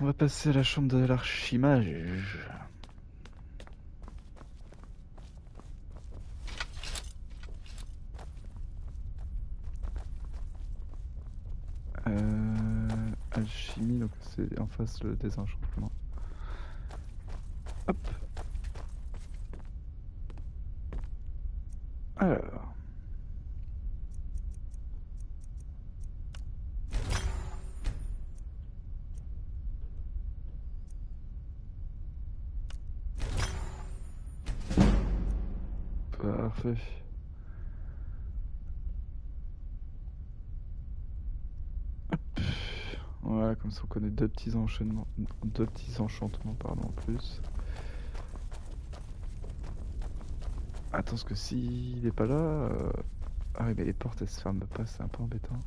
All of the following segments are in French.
On va passer à la chambre de l'archimage. Alchimie, donc c'est en face le désenchantement. Hop. Alors. Parfait. Hop. Voilà, comme ça on connaît deux petits enchantements pardon, en plus. Attends, parce que s'il est pas là... Ah oui, mais les portes elles se ferment pas, c'est un peu embêtant.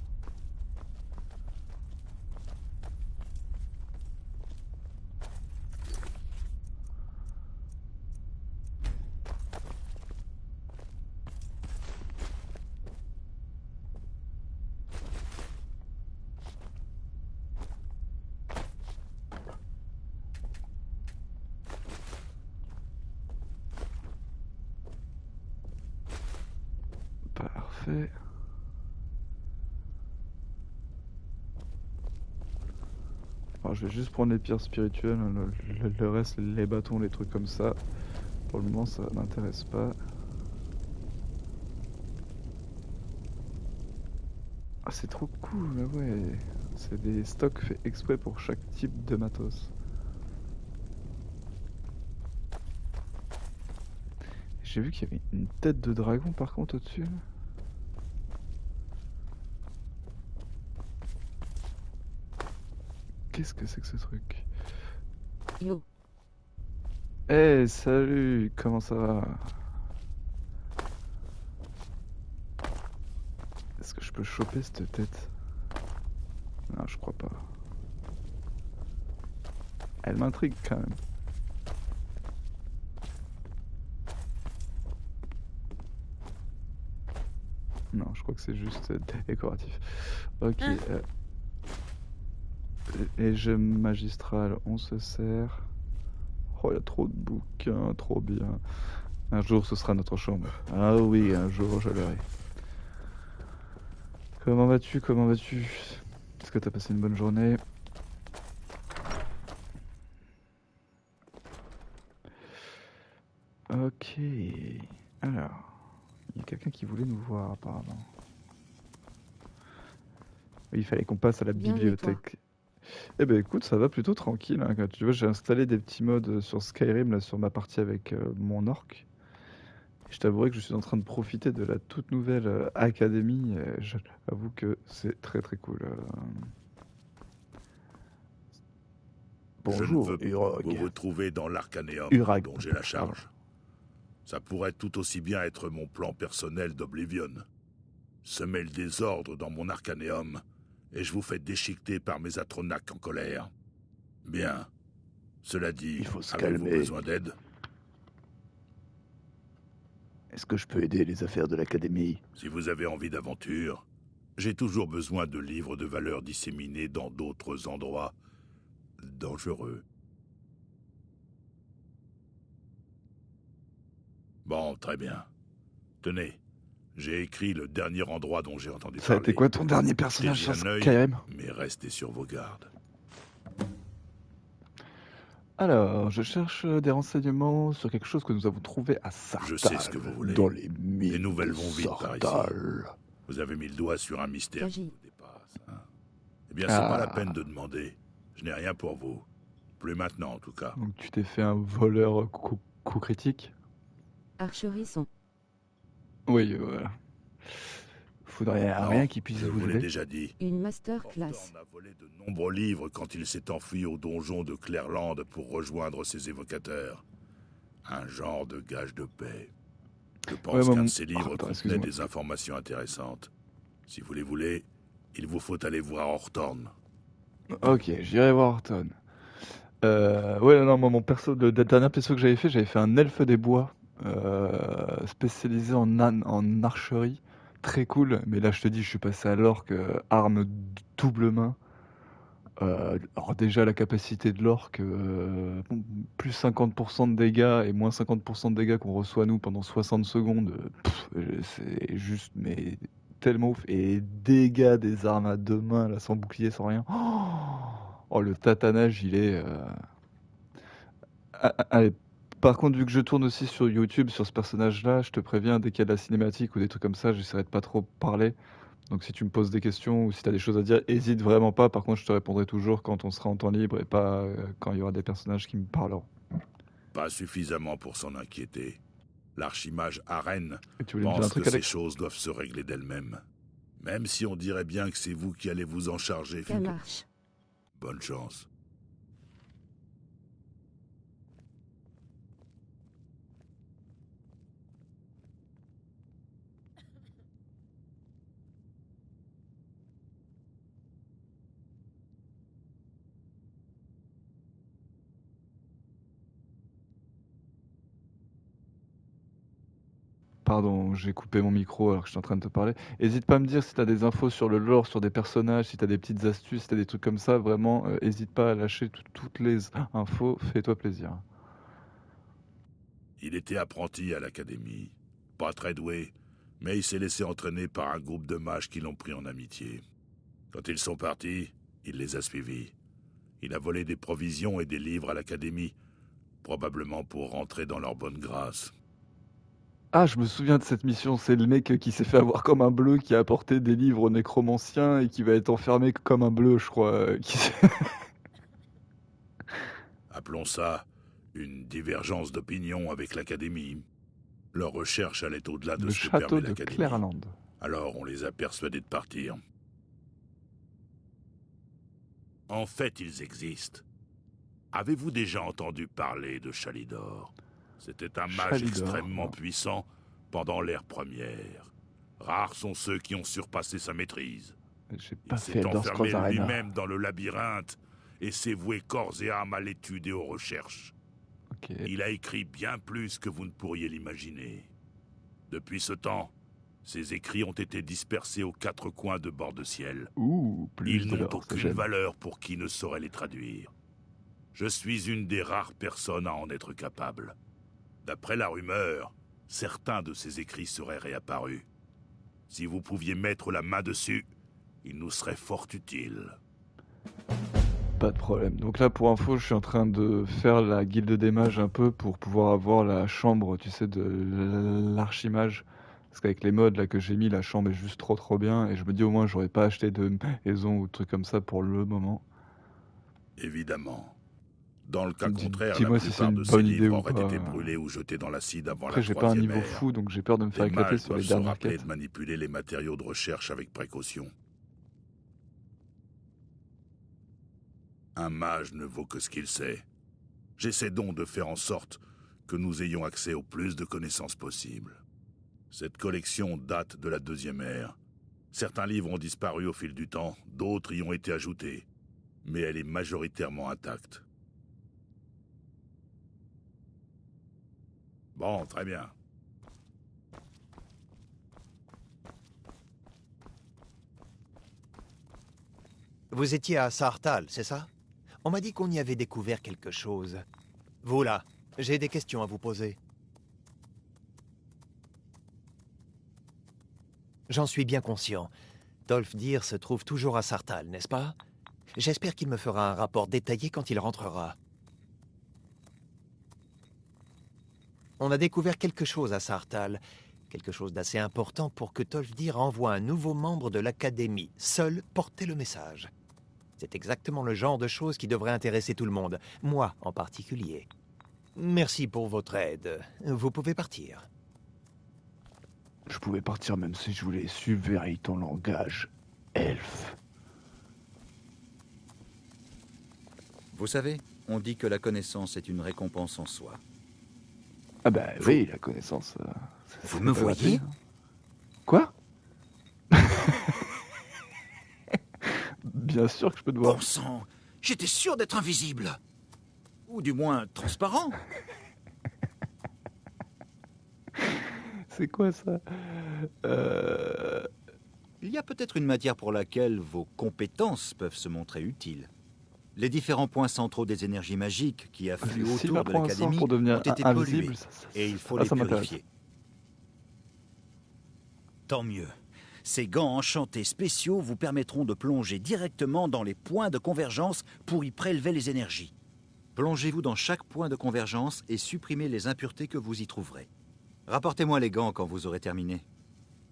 Parfait. Alors, je vais juste prendre les pierres spirituelles, le reste, les bâtons, les trucs comme ça. Pour le moment, ça m'intéresse pas. Ah, c'est trop cool, mais ouais. C'est des stocks faits exprès pour chaque type de matos. J'ai vu qu'il y avait une tête de dragon par contre au-dessus. Qu'est-ce que c'est que ce truc? Yo. Eh, salut, comment ça va? Est-ce que je peux choper cette tête? Non, je crois pas. Elle m'intrigue quand même. Non, je crois que c'est juste décoratif. Ok. Les jeux magistrales, on se sert. Oh, il y a trop de bouquins, trop bien. Un jour, ce sera notre chambre. Ah oui, un jour, je l'aurai. Comment vas-tu? Comment vas-tu? Est-ce que t'as passé une bonne journée? Ok. Alors, il y a quelqu'un qui voulait nous voir apparemment. Oui, il fallait qu'on passe à la Bien, et toi? bibliothèque. Eh ben écoute, ça va plutôt tranquille, hein. Tu vois, j'ai installé des petits mods sur Skyrim, là, sur ma partie avec mon orc. Et je t'avouerai que je suis en train de profiter de la toute nouvelle académie. J'avoue que c'est très très cool. Je ne Bonjour, veux Urog. vous retrouver dans l'Arcanéum Urag, dont j'ai la pardon. charge. Ça pourrait tout aussi bien être mon plan personnel d'Oblivion. Semer le désordre dans mon Arcanéum, et je vous fais déchiqueter par mes Atronach en colère. Bien. Cela dit, Il faut se avez-vous calmer. besoin d'aide? Est-ce que je peux aider les affaires de l'académie? Si vous avez envie d'aventure, j'ai toujours besoin de livres de valeur disséminés dans d'autres endroits dangereux. Bon, très bien. Tenez, j'ai écrit le dernier endroit dont j'ai entendu Ça a été parler. quoi ton dernier personnage Jetez-y sur un œil, Skyrim? mais restez sur vos gardes. Alors, je cherche des renseignements sur quelque chose que nous avons trouvé à Je sais ce que vous Sartal, voulez. dans les Les mines nouvelles de vont vite par ici. Sartal. Vous avez mis le doigt sur un mystère qui Agis. vous dépasse. Hein. Eh bien, c'est pas la peine Ah, de demander. Je n'ai rien pour vous. Plus maintenant, en tout cas. donc tu t'es fait un voleur coup critique? Archerie son. Oui, voilà. Faudrait rien Non, qui puisse je vous vous l'ai aider. déjà dit. Une masterclass. Hawthorne a volé de nombreux livres quand il s'est enfui au donjon de Clairland pour rejoindre ses évocateurs. Un genre de gage de paix. Je pense Ouais, qu'un maman. de ces livres Attends, contenait excuse-moi. des informations intéressantes. Si vous les voulez, il vous faut aller voir Hawthorne. Ok, j'irai voir Horton. Ouais, non, moi, mon perso, le dernier perso que j'avais fait un elfe des bois, spécialisé en archerie. Très cool, mais là, je te dis, je suis passé à l'orque, arme double main. Alors déjà la capacité de l'orque, plus 50% de dégâts et moins 50% de dégâts qu'on reçoit nous pendant 60 secondes, c'est juste mais tellement ouf et dégâts des armes à 2 mains là, sans bouclier, sans rien. Oh le tatanage il est, allez, par contre vu que je tourne aussi sur YouTube sur ce personnage-là, je te préviens dès qu'il y a de la cinématique ou des trucs comme ça, j'essaierai de pas trop parler. Donc si tu me poses des questions ou si tu as des choses à dire, hésite vraiment pas. Par contre, je te répondrai toujours quand on sera en temps libre et pas quand il y aura des personnages qui me parleront. Pas suffisamment pour s'en inquiéter. L'archimage Arène Et tu voulais me dire un pense que truc, ces Alex? choses doivent se régler d'elles-mêmes. Même si on dirait bien que c'est vous qui allez vous en charger. Ça marche. Bonne chance. Pardon, j'ai coupé mon micro alors que je suis en train de te parler. Hésite pas à me dire si tu as des infos sur le lore, sur des personnages, si tu as des petites astuces, si tu as des trucs comme ça. Vraiment, hésite pas à lâcher toutes les infos. Fais-toi plaisir. Il était apprenti à l'académie. Pas très doué, mais il s'est laissé entraîner par un groupe de mages qui l'ont pris en amitié. Quand ils sont partis, il les a suivis. Il a volé des provisions et des livres à l'académie, probablement pour rentrer dans leur bonne grâce. Ah, je me souviens de cette mission. C'est le mec qui s'est fait avoir comme un bleu, qui a apporté des livres aux nécromanciens et qui va être enfermé comme un bleu, je crois. Appelons ça une divergence d'opinion avec l'académie. Leur recherche allait au-delà de Le ce que château permet de l'académie. Clairland. Alors on les a persuadés de partir. En fait, ils existent. Avez-vous déjà entendu parler de Chalidor? C'était un mage Chalidor, extrêmement non. puissant pendant l'ère première. Rares sont ceux qui ont surpassé sa maîtrise. J'ai Il pas fait s'est Elder enfermé Scrolls Arena. lui-même dans le labyrinthe et s'est voué corps et âme à l'étude et aux recherches. Ok. Il a écrit bien plus que vous ne pourriez l'imaginer. Depuis ce temps, ses écrits ont été dispersés aux 4 coins de Bord de Ciel. Ouh, plus Ils de n'ont l'or, ça aucune j'aime. valeur pour qui ne saurait les traduire. Je suis une des rares personnes à en être capable. D'après la rumeur, certains de ces écrits seraient réapparus. Si vous pouviez mettre la main dessus, il nous serait fort utile. Pas de problème. Donc là, pour info, je suis en train de faire la guilde des mages un peu pour pouvoir avoir la chambre, tu sais, de l'archimage. Parce qu'avec les mods là que j'ai mis, la chambre est juste trop bien. Et je me dis au moins, j'aurais pas acheté de maison ou de trucs comme ça pour le moment. Évidemment. Dans le cas contraire, la Dis-moi si c'est plupart une de ces bonne idée livres ou auraient pas. été brûlés ou jetés dans l'acide avant Après, la j'ai pas un troisième niveau ère. fou, donc j'ai peur de me faire Les éclater mages sur les doivent se dernières rappeler quêtes. de manipuler les matériaux de recherche avec précaution. Un mage ne vaut que ce qu'il sait. J'essaie donc de faire en sorte que nous ayons accès au plus de connaissances possibles. Cette collection date de la deuxième ère. Certains livres ont disparu au fil du temps, d'autres y ont été ajoutés. Mais elle est majoritairement intacte. Bon, très bien. Vous étiez à Saarthal, c'est ça? On m'a dit qu'on y avait découvert quelque chose. Vous là, j'ai des questions à vous poser. J'en suis bien conscient. Tolfdir se trouve toujours à Saarthal, n'est-ce pas? J'espère qu'il me fera un rapport détaillé quand il rentrera. On a découvert quelque chose à Saarthal. Quelque chose d'assez important pour que Tolfdir envoie un nouveau membre de l'Académie, seul porter le message. C'est exactement le genre de choses qui devrait intéresser tout le monde, moi en particulier. Merci pour votre aide. Vous pouvez partir. Je pouvais partir même si je voulais subvertir ton langage, elfe. Vous savez, on dit que la connaissance est une récompense en soi. Ah bah oui, la connaissance. Vous me voyez? Quoi? Bien sûr que je peux te voir. Bon sang, j'étais sûr d'être invisible. Ou du moins transparent. C'est quoi ça? Il y a peut-être une matière pour laquelle vos compétences peuvent se montrer utiles. Les différents points centraux des énergies magiques qui affluent S'il autour de apprend un sort l'académie pour ont devenir été invisible, pollués, et il faut ah, les ça m'intéresse. purifier. Tant mieux. Ces gants enchantés spéciaux vous permettront de plonger directement dans les points de convergence pour y prélever les énergies. Plongez-vous dans chaque point de convergence et supprimez les impuretés que vous y trouverez. Rapportez-moi les gants quand vous aurez terminé.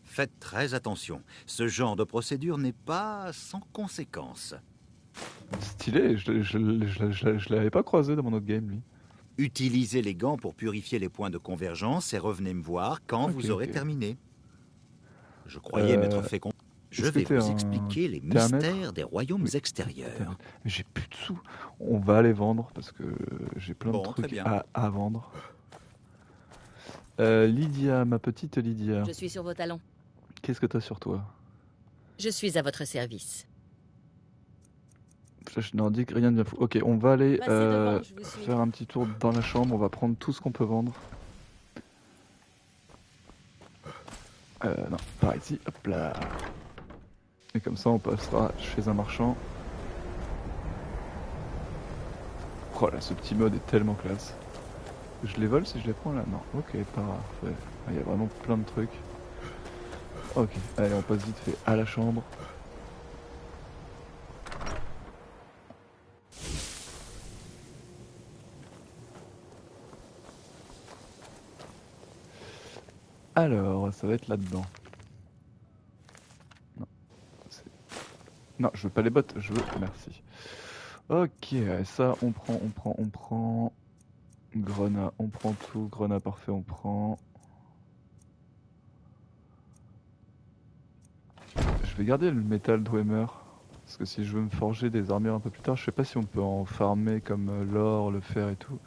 Faites très attention. Ce genre de procédure n'est pas sans conséquences. Stylé, je l'avais pas croisé dans mon autre game, lui. Utilisez les gants pour purifier les points de convergence et revenez me voir quand vous aurez terminé. Je croyais m'être fait comprendre. Je est-ce que vais t'es vous un- expliquer les t'es un maître mystères des royaumes Oui. extérieurs. Mais j'ai plus de sous. On va aller vendre parce que j'ai plein Bon, de très trucs bien. à vendre. Lydia, ma petite Lydia, Je suis sur vos talons. qu'est-ce que t'as sur toi? Je suis à votre service. Je n'en dis rien de bien fou. Ok, on va aller Passez devant, je vous suis. faire un petit tour dans la chambre. On va prendre tout ce qu'on peut vendre. Non, par ici. Hop là. Et comme ça, on passera chez un marchand. Oh là, ce petit mode est tellement classe. Je les vole si je les prends là? Non. Ok, parfait. Il y a vraiment plein de trucs. Ok, allez, on passe vite fait à la chambre. Alors, ça va être là-dedans. Non, non, je veux pas les bottes, je veux... Merci. Ok, ça, on prend. Grenat, on prend tout. Grenat, parfait, on prend. Je vais garder le métal Dwemer. Parce que si je veux me forger des armures un peu plus tard, je sais pas si on peut en farmer comme l'or, le fer et tout.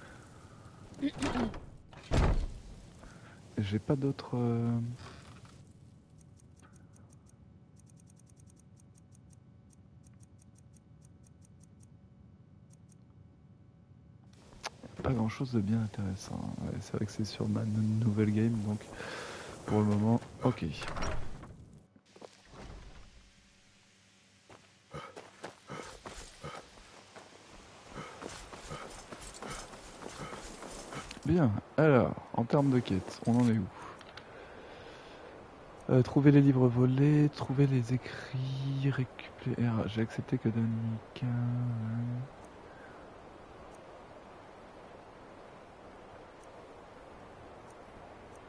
J'ai pas d'autres... Pas grand chose de bien intéressant. Ouais, c'est vrai que c'est sur ma nouvelle game, donc pour le moment, ok. Bien, alors, en termes de quête, on en est où? Trouver les livres volés, trouver les écrits, récupérer... J'ai accepté que Danica...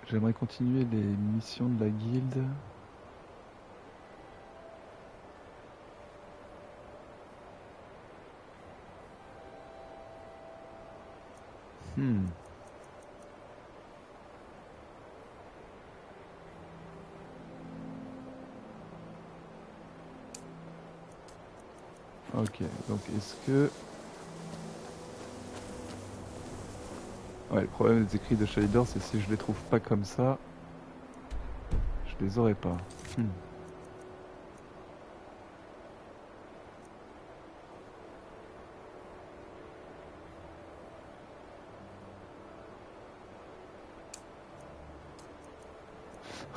J'aimerais continuer les missions de la guilde. Ok, donc est-ce que... Ouais, le problème des écrits de Shader, c'est si je les trouve pas comme ça, je les aurai pas.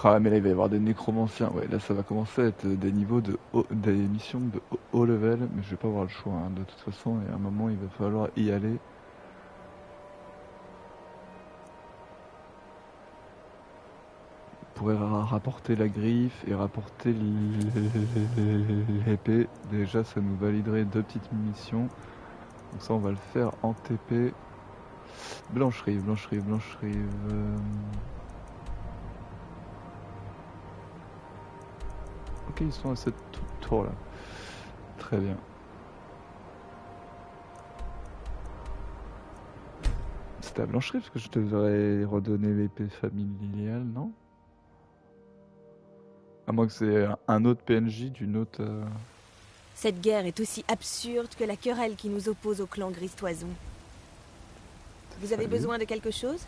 Ah mais là il va y avoir des nécromanciens, ouais là ça va commencer à être des niveaux de des missions de haut level, mais je vais pas avoir le choix, hein. De toute façon, il y a un moment il va falloir y aller. Pour rapporter la griffe et rapporter l'épée, déjà ça nous validerait 2 petites missions. Donc ça on va le faire en TP. Blancherie. Ok, ils sont à cette tour là. Très bien. C'était à Blancherie parce que je devrais redonner l'épée familiale, non? À moins que c'est un autre PNJ d'une autre... Cette guerre est aussi absurde que la querelle qui nous oppose au clan Gristoison. Vous avez besoin de quelque chose?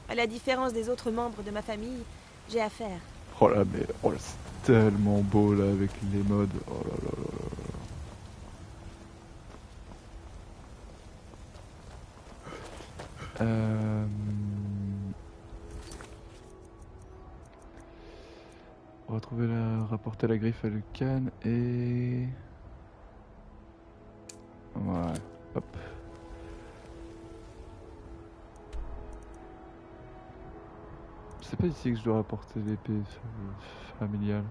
À la différence des autres membres de ma famille, j'ai affaire. Oh là, mais oh là, c'est tellement beau là avec les modes. Oh là là là là. Rapporter la griffe à Lucan et... Ouais, hop. C'est pas ici que je dois rapporter l'épée familiale.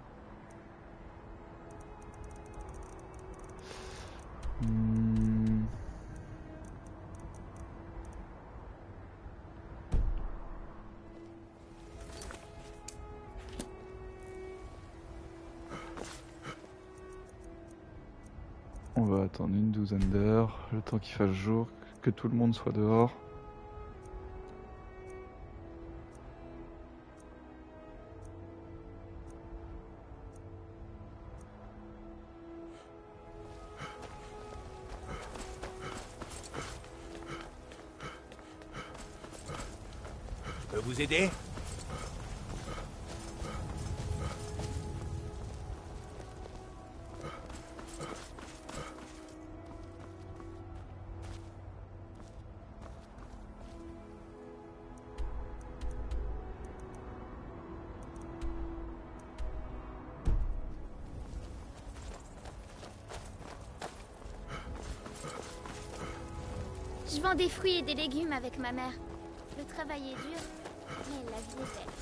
Hmm. On va attendre une douzaine d'heures, le temps qu'il fasse jour, que tout le monde soit dehors. Je peux vous aider? Je vends des fruits et des légumes avec ma mère. Le travail est dur, mais la vie est belle.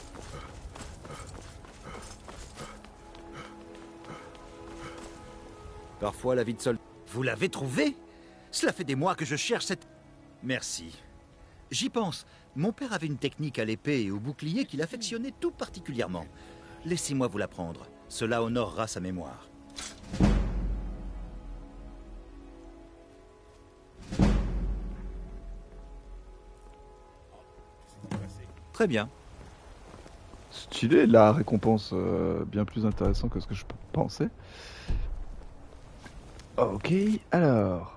Parfois, la vie de soldat... Vous l'avez trouvé? Cela fait des mois que je cherche cette... Merci. J'y pense. Mon père avait une technique à l'épée et au bouclier qu'il affectionnait tout particulièrement. Laissez-moi vous l'apprendre. Cela honorera sa mémoire. Très bien. Stylé, la récompense bien plus intéressant que ce que je pensais. Ok, alors.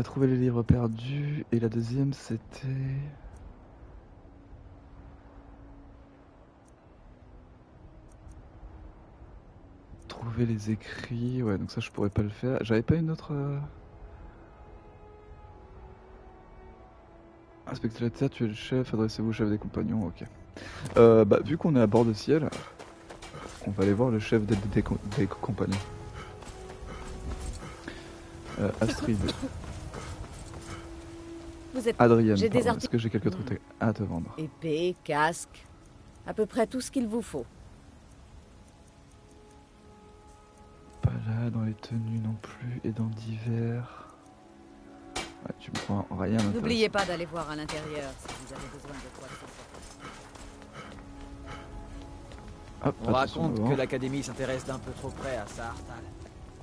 Trouver les livres perdus. Et la deuxième, c'était... Trouver les écrits. Ouais, donc ça, je pourrais pas le faire. J'avais pas une autre... Inspectez la terre, tuez le chef, adressez-vous au chef des compagnons, ok. Bah, vu qu'on est à bord de ciel, on va aller voir le chef des compagnons. Astrid. Vous êtes... Adrienne, J'ai des pardon, est-ce que j'ai quelques trucs à te vendre? Épée, casque, à peu près tout ce qu'il vous faut. Pas là, dans les tenues non plus, et dans divers... Ouais, tu me prends rien d'intéressant. N'oubliez pas d'aller voir à l'intérieur si vous avez besoin de quoi que ce soit. Hop, On attention raconte devant. que l'Académie s'intéresse d'un peu trop près à Saarthal.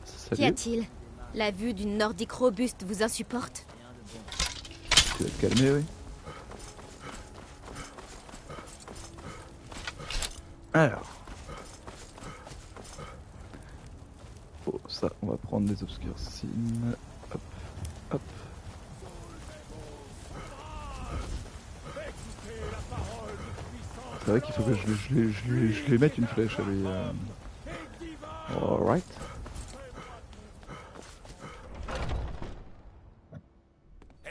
Qu'y Salut, a-t-il? La vue d'une nordique robuste vous insupporte? tu vas te calmer, oui. Alors. Oh, ça, on va prendre des obscurcimes. Hop, hop. C'est vrai qu'il faut que je lui mette une flèche à lui. Alright.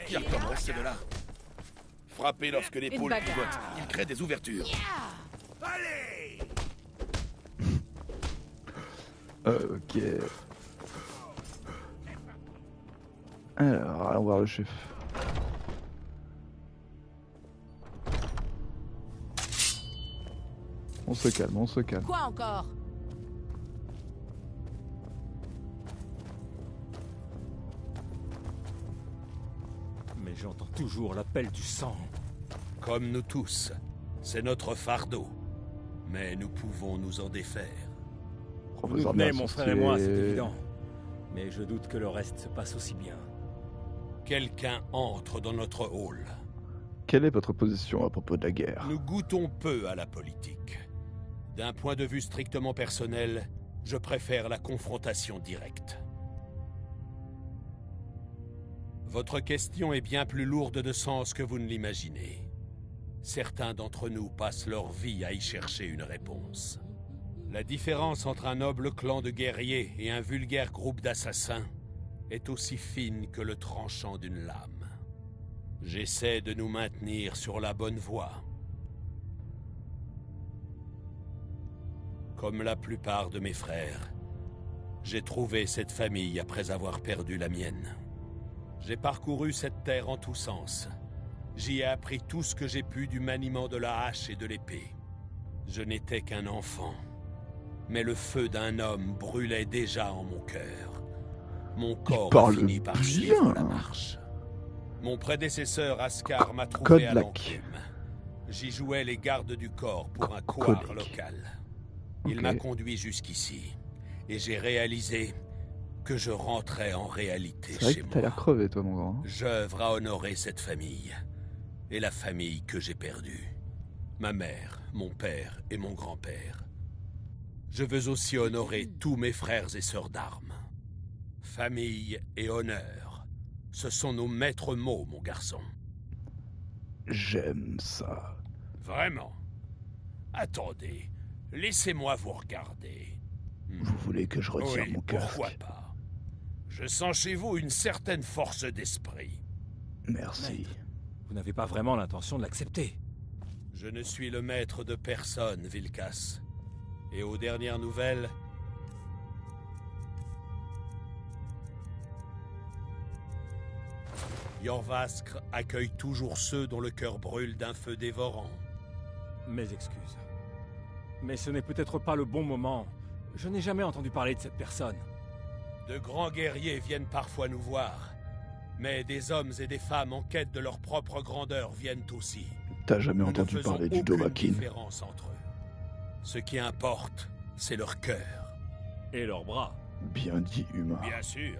Tire-toi, restez de là. Frappez lorsque l'épaule pivote. Il crée des ouvertures. Allez! Ok. Alors, allons voir le chef. On se calme, on se calme. Quoi encore? Mais j'entends toujours l'appel du sang. Comme nous tous, c'est notre fardeau. Mais nous pouvons nous en défaire. Vous nous Professeur tenez, Mercier. mon frère et moi, c'est évident. Mais je doute que le reste se passe aussi bien. Quelqu'un entre dans notre hall. Quelle est votre position à propos de la guerre? Nous goûtons peu à la politique. D'un point de vue strictement personnel, je préfère la confrontation directe. Votre question est bien plus lourde de sens que vous ne l'imaginez. Certains d'entre nous passent leur vie à y chercher une réponse. La différence entre un noble clan de guerriers et un vulgaire groupe d'assassins est aussi fine que le tranchant d'une lame. J'essaie de nous maintenir sur la bonne voie. Comme la plupart de mes frères, J'ai trouvé cette famille après avoir perdu la mienne. J'ai parcouru cette terre en tous sens. J'y ai appris tout ce que j'ai pu du maniement de la hache et de l'épée. Je n'étais qu'un enfant, mais le feu d'un homme brûlait déjà en mon cœur. Mon corps a fini par suivre la marche. Mon prédécesseur Ascar m'a trouvé à l'enclume. J'y jouais les gardes du corps pour un couard local. Il m'a conduit jusqu'ici, et j'ai réalisé que je rentrais en réalité chez moi. T'as l'air crevé, toi, mon grand. J'œuvre à honorer cette famille, et la famille que j'ai perdue. Ma mère, mon père et mon grand-père. Je veux aussi honorer tous mes frères et sœurs d'armes. Famille et honneur, ce sont nos maîtres mots, mon garçon. J'aime ça. Vraiment? Attendez, laissez-moi vous regarder. Vous voulez que je retire mon casque? Pourquoi pas? Je sens chez vous une certaine force d'esprit. Merci. Maître, vous n'avez pas vraiment l'intention de l'accepter. Je ne suis le maître de personne, Vilkas. Et aux dernières nouvelles... Jorvaskr accueille toujours ceux dont le cœur brûle d'un feu dévorant. Mes excuses. Mais ce n'est peut-être pas le bon moment. Je n'ai jamais entendu parler de cette personne. De grands guerriers viennent parfois nous voir. Mais des hommes et des femmes en quête de leur propre grandeur viennent aussi. T'as jamais entendu parler du Dovahkiin? Différence entre eux. Ce qui importe, c'est leur cœur. Et leurs bras. Bien dit, humain. Bien sûr.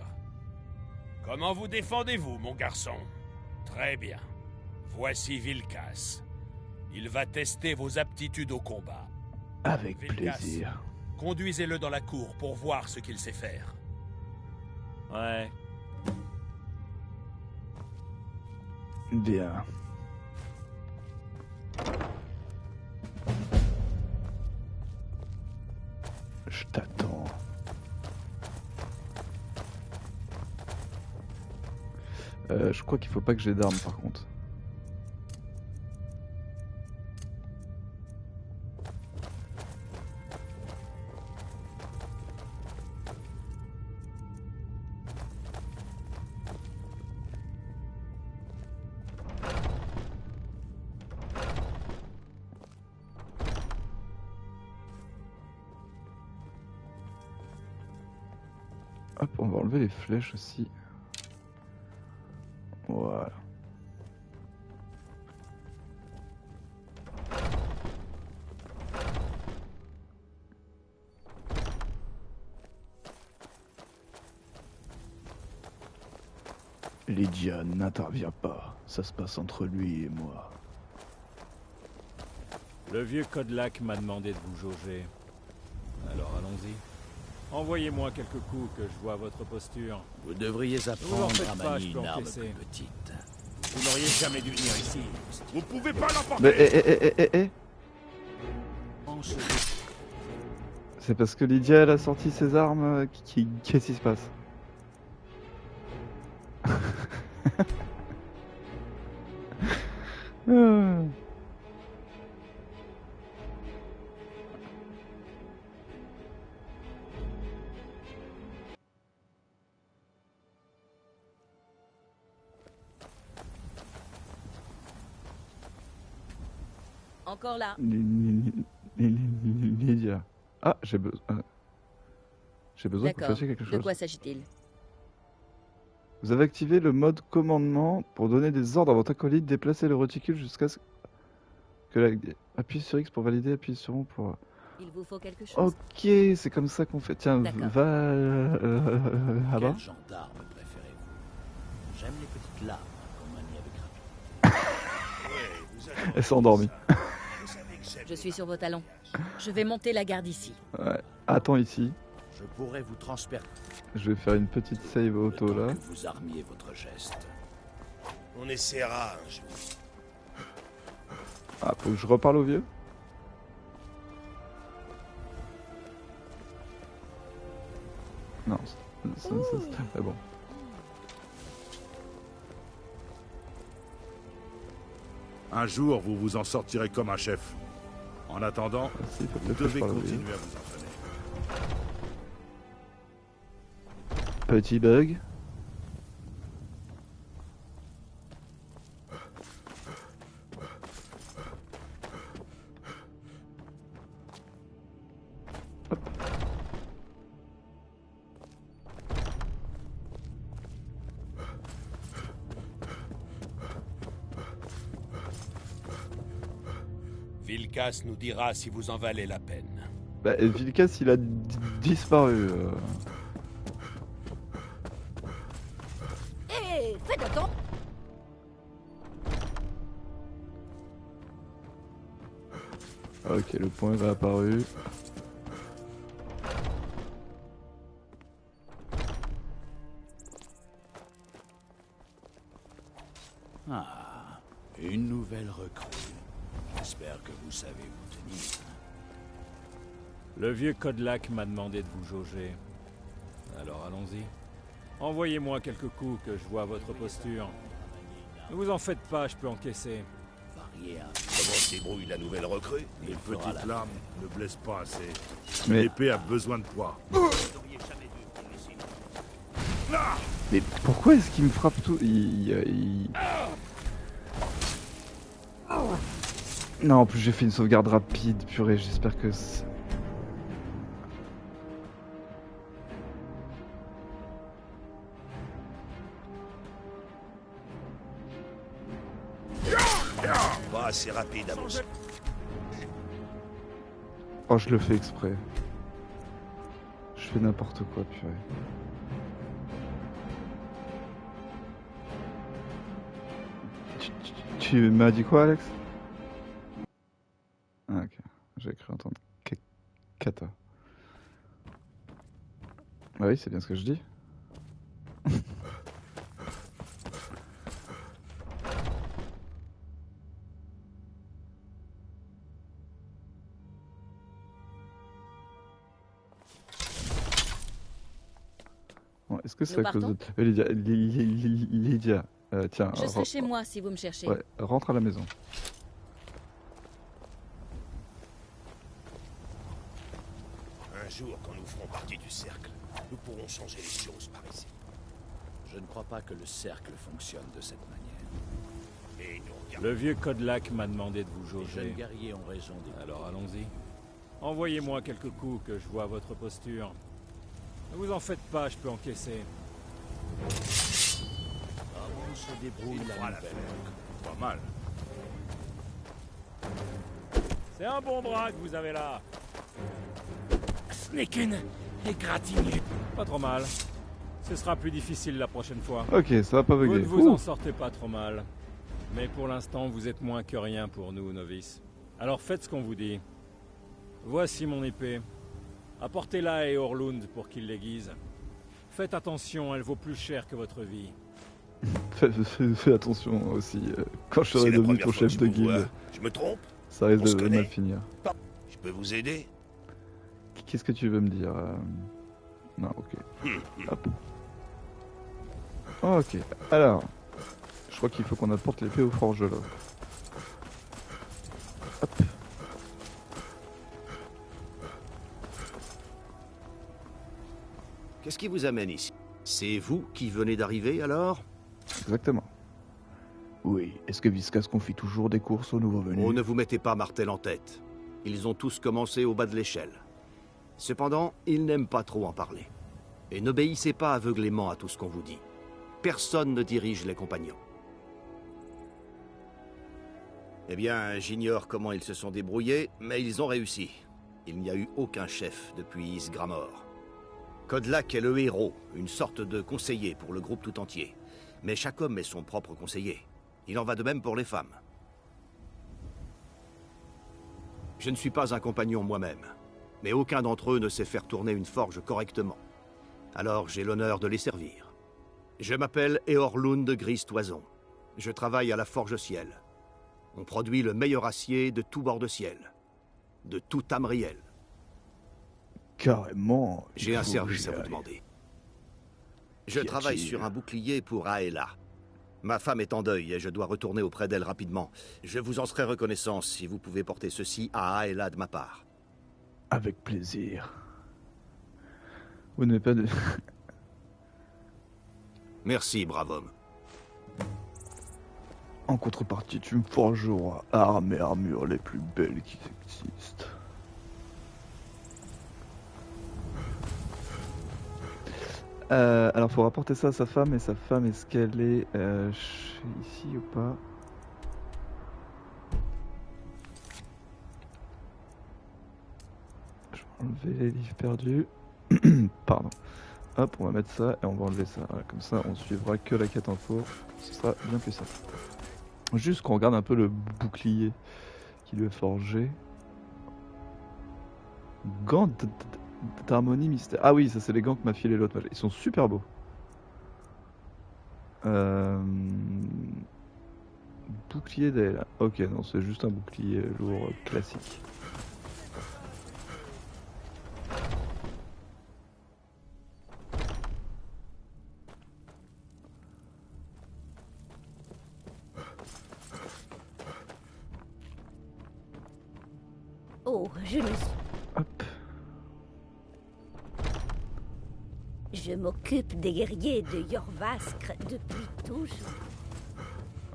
Comment vous défendez-vous, mon garçon? Très bien. Voici Vilkas. Il va tester vos aptitudes au combat. Avec Vilkas, plaisir. Conduisez-le dans la cour pour voir ce qu'il sait faire. Ouais. Bien. Je t'attends. Je crois qu'il faut pas que j'ai d'armes par contre. Hop, on va enlever les flèches aussi. Voilà. Lydia n'intervient pas. Ça se passe entre lui et moi. Le vieux Kodlak m'a demandé de vous jauger. Alors allons-y. Envoyez-moi quelques coups que je vois votre posture. Vous devriez apprendre à manier une arme encaisser. plus petite. Vous n'auriez jamais dû venir ici. Vous pouvez pas l'emporter. Mais c'est parce que Lydia elle a sorti ses armes qu'est-ce qui se passe? Encore là. Lydia. Ah, j'ai besoin que vous D'accord. fassiez quelque chose. De quoi s'agit-il? Vous avez activé le mode commandement pour donner des ordres à votre acolyte. Déplacez le réticule jusqu'à ce que la... Appuyez sur X pour valider, appuyez sur O pour... Il vous faut quelque chose? Ok, c'est comme ça qu'on fait. Tiens, D'accord. va là-bas. Quel genre d'arme préférez-vous? J'aime les petites lames qu'on manie avec rapidité. Elle s'est endormie. Je suis sur vos talons. Je vais monter la garde ici. Ouais. Attends ici. Je pourrais vous transpercer. Je vais faire une petite save auto là. Que vous armiez votre geste. On essaiera un jour. Ah, faut que je reparle au vieux? Non, c'est très bon. Un jour, vous vous en sortirez comme un chef. En attendant, Si, faut vous peut-être que je devez parle au vieux. continuer à vous entraîner. Petit bug. Vilkas nous dira si vous en valez la peine. Bah, Vilkas, il a disparu. Hé, faites attention. Ok, le point est réapparu. Ah, une nouvelle recrue. J'espère que vous savez vous tenir. Le vieux Kodlak m'a demandé de vous jauger. Alors allons-y. Envoyez-moi quelques coups que je vois votre posture. Ne vous en faites pas, je peux encaisser. Comment se débrouille la nouvelle recrue? Les petites lames ne blessent pas assez. Mais- L'épée a besoin de poids. Mais pourquoi est-ce qu'il me frappe tout Non, en plus j'ai fait une sauvegarde rapide, purée, j'espère que... Pas assez rapide à mon sens. Oh, je le fais exprès. Je fais n'importe quoi, purée. Tu m'as dit quoi, Alex? Ah, ok. J'ai cru entendre Kata. Bah oui, c'est bien ce que je dis. Bon, est-ce que c'est Nous à cause de... partons Lydia, tiens... Je serai chez moi si vous me cherchez. Ouais, rentre à la maison. Un jour, quand nous ferons partie du cercle, nous pourrons changer les choses par ici. Je ne crois pas que le cercle fonctionne de cette manière. Et nous regardons. Le vieux Kodlak m'a demandé de vous Les jauger. jeunes guerriers ont raison d'écouter. Alors allons-y. Envoyez-moi quelques coups que je vois votre posture. Ne vous en faites pas, je peux encaisser. Comment se débrouille la nouvelle recrue? Pas mal. C'est un bon bras que vous avez là. Ce n'est qu'une égratignure. Pas trop mal. Ce sera plus difficile la prochaine fois. Ok, ça va pas Vous bugger. ne vous Ouh. en sortez pas trop mal. Mais pour l'instant, vous êtes moins que rien pour nous, novices. Alors faites ce qu'on vous dit. Voici mon épée. Apportez-la à Eorlund pour qu'il l'aiguise. Faites attention, elle vaut plus cher que votre vie. Fais attention aussi, quand je C'est serai la devenu première ton fois que chef je de vous vois. guilde, Je me trompe? ça risque On se de connaît mal finir. Je peux vous aider? Qu'est-ce que tu veux me dire Non, ok. Hop. Oh, ok, alors, je crois qu'il faut qu'on apporte l'épée au forgeron. Hop. Qu'est-ce qui vous amène ici? C'est vous qui venez d'arriver alors? Exactement. Oui, est-ce que Viscas confie toujours des courses aux nouveaux venus? Oh, ne vous mettez pas Martel en tête. Ils ont tous commencé au bas de l'échelle. Cependant, ils n'aiment pas trop en parler. Et n'obéissez pas aveuglément à tout ce qu'on vous dit. Personne ne dirige les compagnons. Eh bien, j'ignore comment ils se sont débrouillés, mais ils ont réussi. Il n'y a eu aucun chef depuis Isgramor. Kodlak est le héros, une sorte de conseiller pour le groupe tout entier. Mais chaque homme est son propre conseiller. Il en va de même pour les femmes. Je ne suis pas un compagnon moi-même, mais aucun d'entre eux ne sait faire tourner une forge correctement. Alors j'ai l'honneur de les servir. Je m'appelle Eorlund Gris-Toison. Je travaille à la Forge Ciel. On produit le meilleur acier de tout bord de ciel. De tout Tamriel. Carrément. J'ai un il faut service que à j'y vous aille. demander. Je Qu'y travaille a-t-il? sur un bouclier pour Aela. Ma femme est en deuil et je dois retourner auprès d'elle rapidement. Je vous en serai reconnaissant si vous pouvez porter ceci à Aela de ma part. Avec plaisir. Vous n'avez pas de... Merci, brave homme. En contrepartie, tu me forgeras armes et armures les plus belles qui existent. Alors, faut rapporter ça à sa femme, et sa femme, est-ce qu'elle est ici ou pas? Je vais enlever les livres perdus. Pardon. Hop, on va mettre ça et on va enlever ça. Voilà, comme ça, on suivra que la quête info. Ce sera bien plus simple. Juste qu'on regarde un peu le bouclier qui lui est forgé. Gants d'harmonie mystère. Ah oui, ça c'est les gants que m'a filé l'autre. Ils sont super beaux. Bouclier d'elle. Ok, non, c'est juste un bouclier lourd classique. Oh, je me suis... Hop. Je m'occupe des guerriers de Jorvaskr depuis toujours.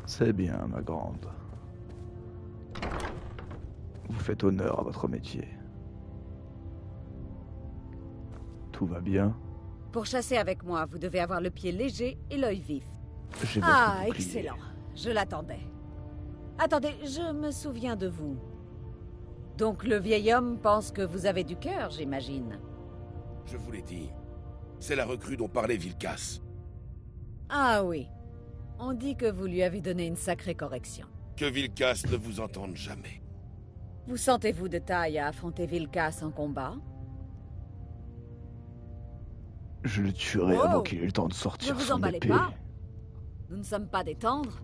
C'est bien, ma grande. Vous faites honneur à votre métier. Tout va bien? Pour chasser avec moi, vous devez avoir le pied léger et l'œil vif. J'ai votre Ah, bouclier. excellent. Je l'attendais. Attendez, je me souviens de vous. Donc le vieil homme pense que vous avez du cœur, j'imagine. Je vous l'ai dit. C'est la recrue dont parlait Vilkas. Ah oui. On dit que vous lui avez donné une sacrée correction. Que Vilkas ne vous entende jamais. Vous sentez-vous de taille à affronter Vilkas en combat? Je le tuerai avant qu'il ait le temps de Ne sortir vous son emballez épée. pas. Nous ne sommes pas des tendres,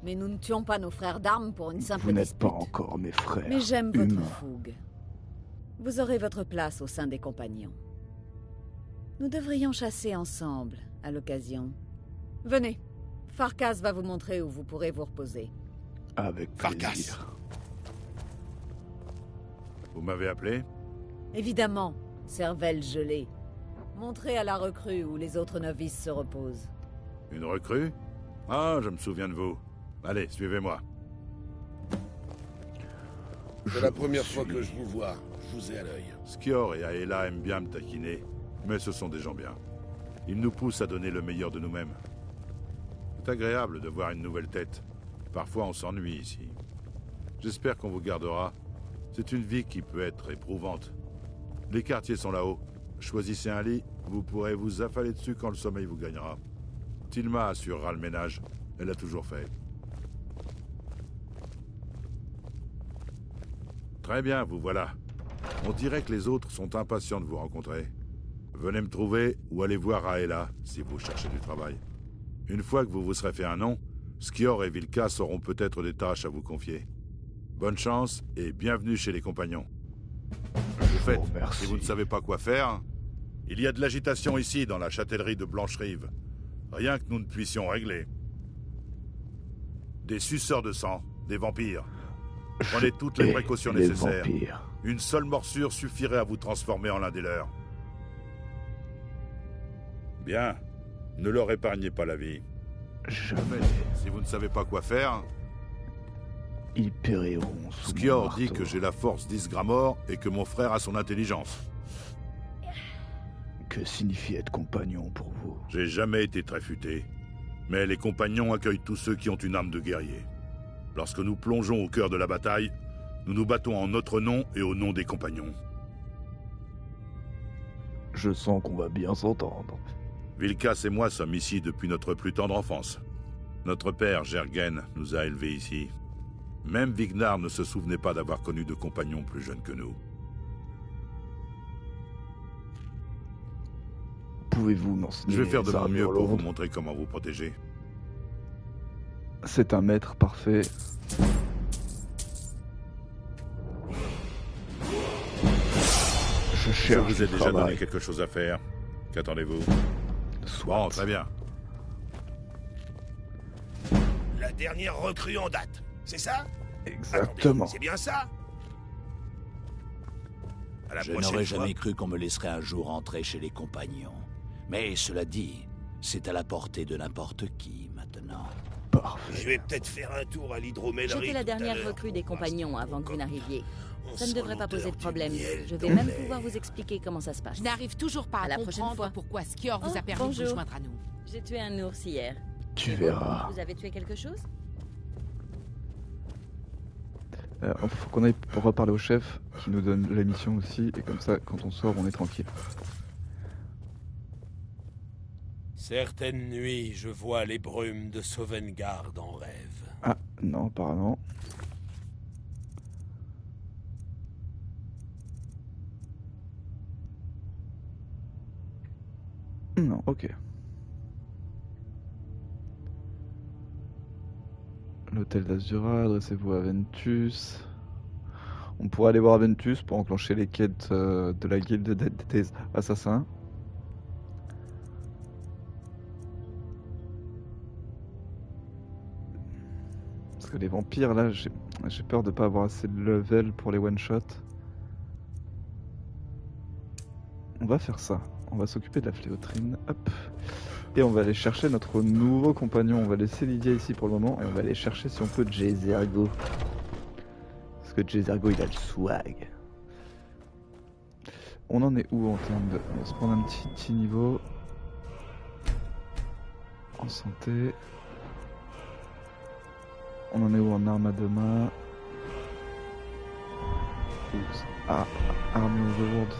mais nous ne tuons pas nos frères d'armes pour une simple Vous n'êtes dispute. pas encore mes frères. Mais j'aime votre humains. fougue. Vous aurez votre place au sein des compagnons. Nous devrions chasser ensemble, à l'occasion. Venez, Farkas va vous montrer où vous pourrez vous reposer. Avec plaisir. Vous m'avez appelé? Évidemment, cervelle gelée. Montrez à la recrue où les autres novices se reposent. Une recrue? Ah, je me souviens de vous. Allez, suivez-moi. C'est la première fois que je vous vois. Je vous ai à l'œil. Skior et Aela aiment bien me taquiner, mais ce sont des gens bien. Ils nous poussent à donner le meilleur de nous-mêmes. C'est agréable de voir une nouvelle tête. Parfois, on s'ennuie ici. J'espère qu'on vous gardera. C'est une vie qui peut être éprouvante. Les quartiers sont là-haut. Choisissez un lit, vous pourrez vous affaler dessus quand le sommeil vous gagnera. Tilma assurera le ménage. Elle l'a toujours fait. Très bien, vous voilà. On dirait que les autres sont impatients de vous rencontrer. Venez me trouver ou allez voir Aela si vous cherchez du travail. Une fois que vous vous serez fait un nom, Skior et Vilkas auront peut-être des tâches à vous confier. Bonne chance et bienvenue chez les compagnons. Au fait, si vous ne savez pas quoi faire, il y a de l'agitation ici dans la châtellerie de Blancherive. Rien que nous ne puissions régler. Des suceurs de sang, des vampires. Prenez toutes les précautions les nécessaires. vampires. Une seule morsure suffirait à vous transformer en l'un des leurs. Bien. Ne leur épargnez pas la vie. Jamais. Si vous ne savez pas quoi faire... Ils périront sous mon Skior dit marteau. que j'ai la force d'Isgramor et que mon frère a son intelligence. Que signifie être compagnon pour vous? J'ai jamais été très futé. Mais les compagnons accueillent tous ceux qui ont une âme de guerrier. Lorsque nous plongeons au cœur de la bataille, nous nous battons en notre nom et au nom des compagnons. Je sens qu'on va bien s'entendre. Vilkas et moi sommes ici depuis notre plus tendre enfance. Notre père, Jergen, nous a élevés ici. Même Vignar ne se souvenait pas d'avoir connu de compagnons plus jeunes que nous. Pouvez-vous m'enseigner? Je vais faire de mon mieux pour vous lourdes? montrer comment vous protéger. C'est un maître parfait. Je Je cherche vous ai du déjà donné travail. quelque chose à faire. Qu'attendez-vous? Bon, très bien. La dernière recrue en date. C'est ça? Exactement. Attendez, c'est bien ça? À la Je prochaine n'aurais fois. jamais cru qu'on me laisserait un jour entrer chez les compagnons. Mais cela dit, C'est à la portée de n'importe qui, maintenant. Parfait. Je vais peut-être faire un tour à l'hydromellerie. J'étais la tout à dernière l'heure recrue des pour voir compagnons ce avant que vous n'arriviez. Ça ne sent devrait pas poser de l'odeur du problème. miel Je vais dans même l'air. pouvoir vous expliquer comment ça se passe. Je n'arrive toujours pas À à, la prochaine comprendre fois. pourquoi Skior vous Oh, a permis de bonjour. vous joindre à nous. J'ai tué un ours hier. Tu Et vous, verras. Vous avez tué quelque chose? Faut qu'on aille pour reparler au chef qui nous donne la mission aussi, et comme ça, quand on sort, on est tranquille. Certaines nuits, je vois les brumes de Sovngarde en rêve. Ah, non, apparemment. Non, ok. L'hôtel d'Azura, adressez-vous à Ventus. On pourrait aller voir Ventus pour enclencher les quêtes de la guilde des assassins. Parce que les vampires, là, j'ai peur de pas avoir assez de level pour les one-shot. On va faire ça. On va s'occuper de la fléautrine. Hop. Et on va aller chercher notre nouveau compagnon. On va laisser Lydia ici pour le moment. Et on va aller chercher si on peut Jezergo. Parce que Jezergo, il a le swag. On en est où en termes de... On va se prendre un petit niveau. En santé. On en est où en arme à deux mains? Oups. Ah, arme lourde.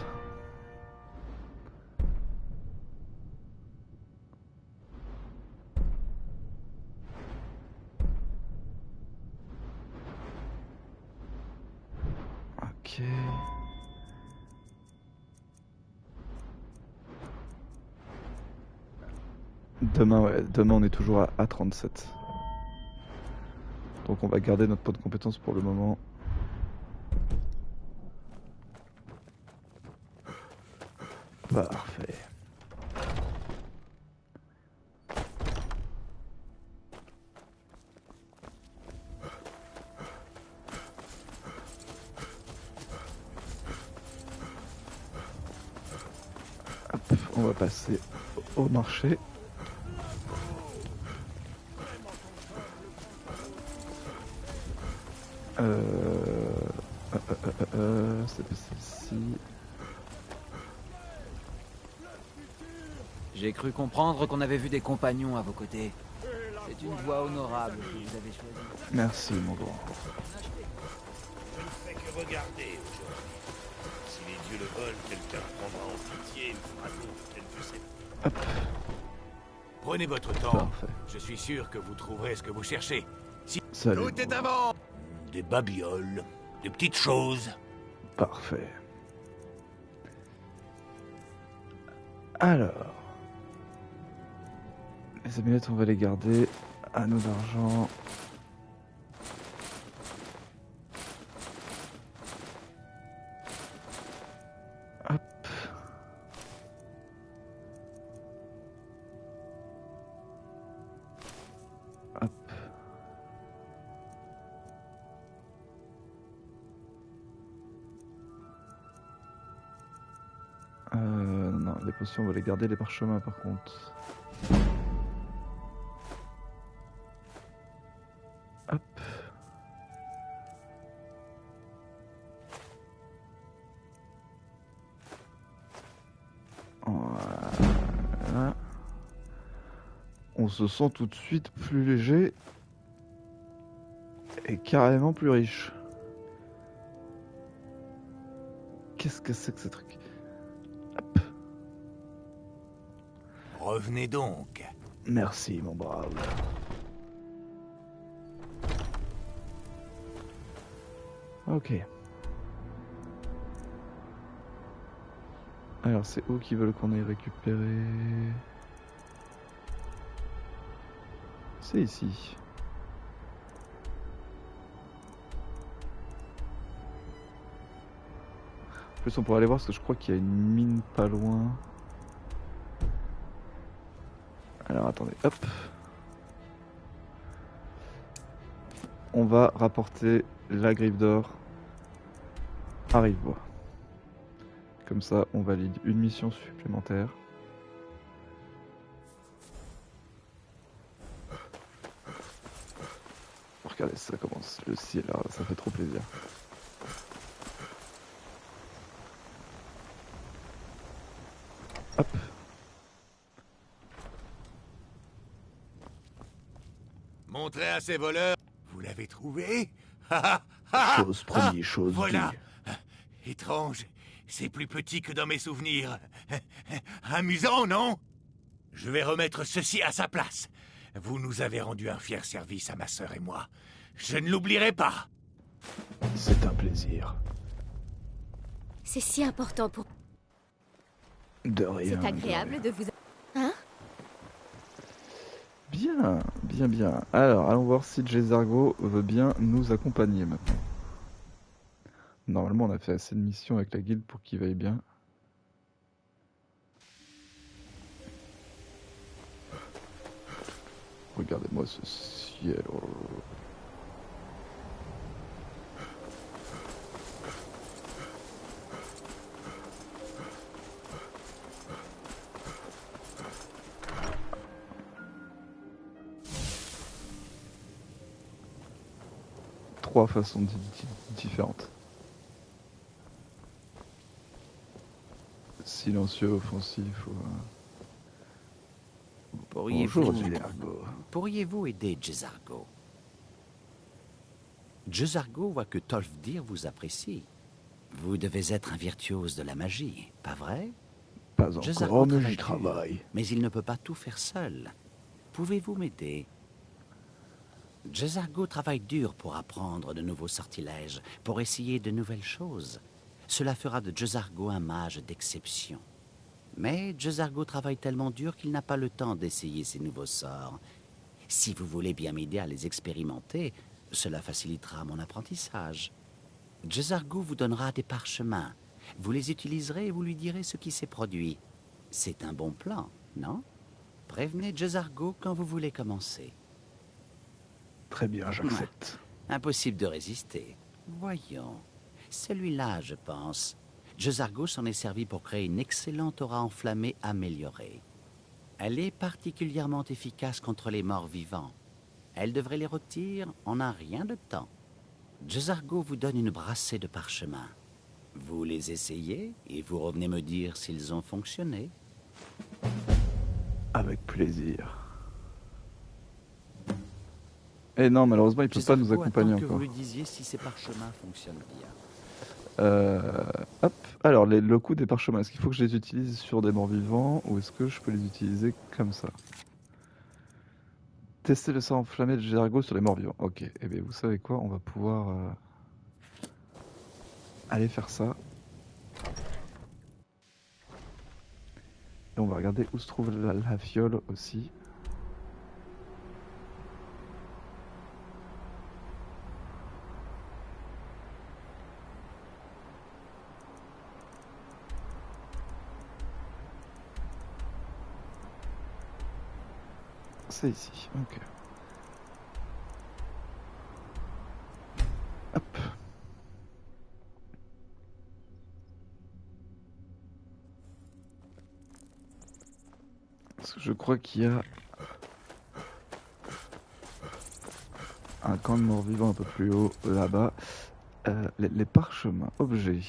Ok. Demain, ouais, demain on est toujours à 37. Donc on va garder notre pot de compétences pour le moment. Parfait. Hop, on va passer au marché. C'est celle-ci. J'ai cru comprendre qu'on avait vu des compagnons à vos côtés. C'est une voie honorable que vous avez choisie. Merci mon grand. Je ne fais que regarder aujourd'hui. Si les dieux le veulent, quelqu'un prendra en pitié et fera donc quelques sept. Hop. Prenez votre temps. Parfait. Je suis sûr que vous trouverez ce que vous cherchez. Si Salut. tout est avant. Des babioles, des petites choses. Parfait. Alors. Les amulettes, on va les garder. Anneaux d'argent. Hop. Hop. Non, les potions, on va les garder, les parchemins par contre. Hop. Voilà. On se sent tout de suite plus léger et carrément plus riche. Qu'est-ce que c'est que ce truc? Hop. Revenez donc. Merci mon brave. Ok. Alors c'est où qu'ils veulent qu'on aille récupérer? C'est ici. En plus on pourrait aller voir parce que je crois qu'il y a une mine pas loin. Alors attendez, hop. On va rapporter la griffe d'or à Rivebois. Comme ça, on valide une mission supplémentaire. regardez, ça commence. Le ciel, là, ça fait trop plaisir. Hop. Montrez à ces voleurs. Vous l'avez trouvé? Chose première, chose voilà. Étrange. C'est plus petit que dans mes souvenirs. Amusant, non? Je vais remettre ceci à sa place. Vous nous avez rendu un fier service à ma sœur et moi. Je ne l'oublierai pas. C'est un plaisir. C'est si important pour... De rien. C'est agréable de vous... Hein? Bien, bien, bien. Alors, allons voir si Jezargo veut bien nous accompagner maintenant. Normalement, on a fait assez de missions avec la guilde pour qu'il veuille bien. Regardez-moi ce ciel. Oh. Trois façons différentes. Silencieux, offensif ou... Bonjour, Jezargo. Pourriez-vous aider Jezargo? Jezargo voit que Tolfdir vous apprécie. Vous devez être un virtuose de la magie, pas vrai? Pas encore, mais j'y travaille. Mais il ne peut pas tout faire seul. Pouvez-vous m'aider? Jezargo travaille dur pour apprendre de nouveaux sortilèges, pour essayer de nouvelles choses. Cela fera de Jezargo un mage d'exception. Mais Jezargo travaille tellement dur qu'il n'a pas le temps d'essayer ces nouveaux sorts. Si vous voulez bien m'aider à les expérimenter, cela facilitera mon apprentissage. Jezargo vous donnera des parchemins. Vous les utiliserez et vous lui direz ce qui s'est produit. C'est un bon plan, non? Prévenez Jezargo quand vous voulez commencer. Très bien, j'accepte. Impossible de résister. Voyons. Celui-là, je pense. Jezargo s'en est servi pour créer une excellente aura enflammée améliorée. Elle est particulièrement efficace contre les morts vivants. Elle devrait les rôtir en un rien de temps. Jezargo vous donne une brassée de parchemins. Vous les essayez et vous revenez me dire s'ils ont fonctionné. Avec plaisir. Eh non, malheureusement, il ne peut pas nous accompagner encore. Que vous encore. lui disiez si ces parchemins fonctionnent bien. Hop. Alors, le coup des parchemins, est-ce qu'il faut que je les utilise sur des morts vivants ou est-ce que je peux les utiliser comme ça? Tester le sang enflammé de Jezargo sur les morts vivants. Ok, et bien vous savez quoi, on va pouvoir aller faire ça. Et on va regarder où se trouve la fiole aussi. C'est ici, ok. Hop. Parce que je crois qu'il y a un camp de morts vivants un peu plus haut là-bas. Les parchemins, objets.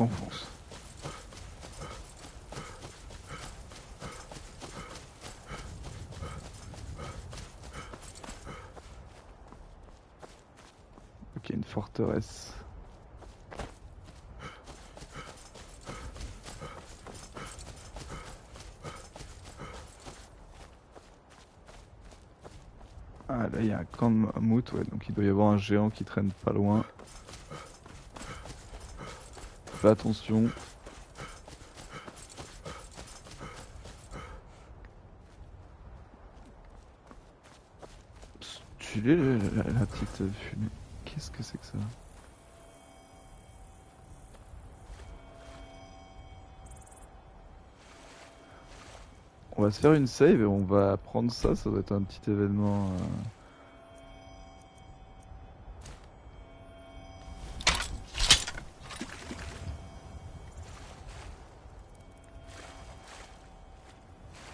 On fonce. Ok, une forteresse. Ah, là, il y a un camp de mammouth, ouais, donc il doit y avoir un géant qui traîne pas loin. Fais attention. Stylé la petite fumée. Qu'est-ce que c'est que ça? On va se faire une save et on va prendre ça, ça doit être un petit événement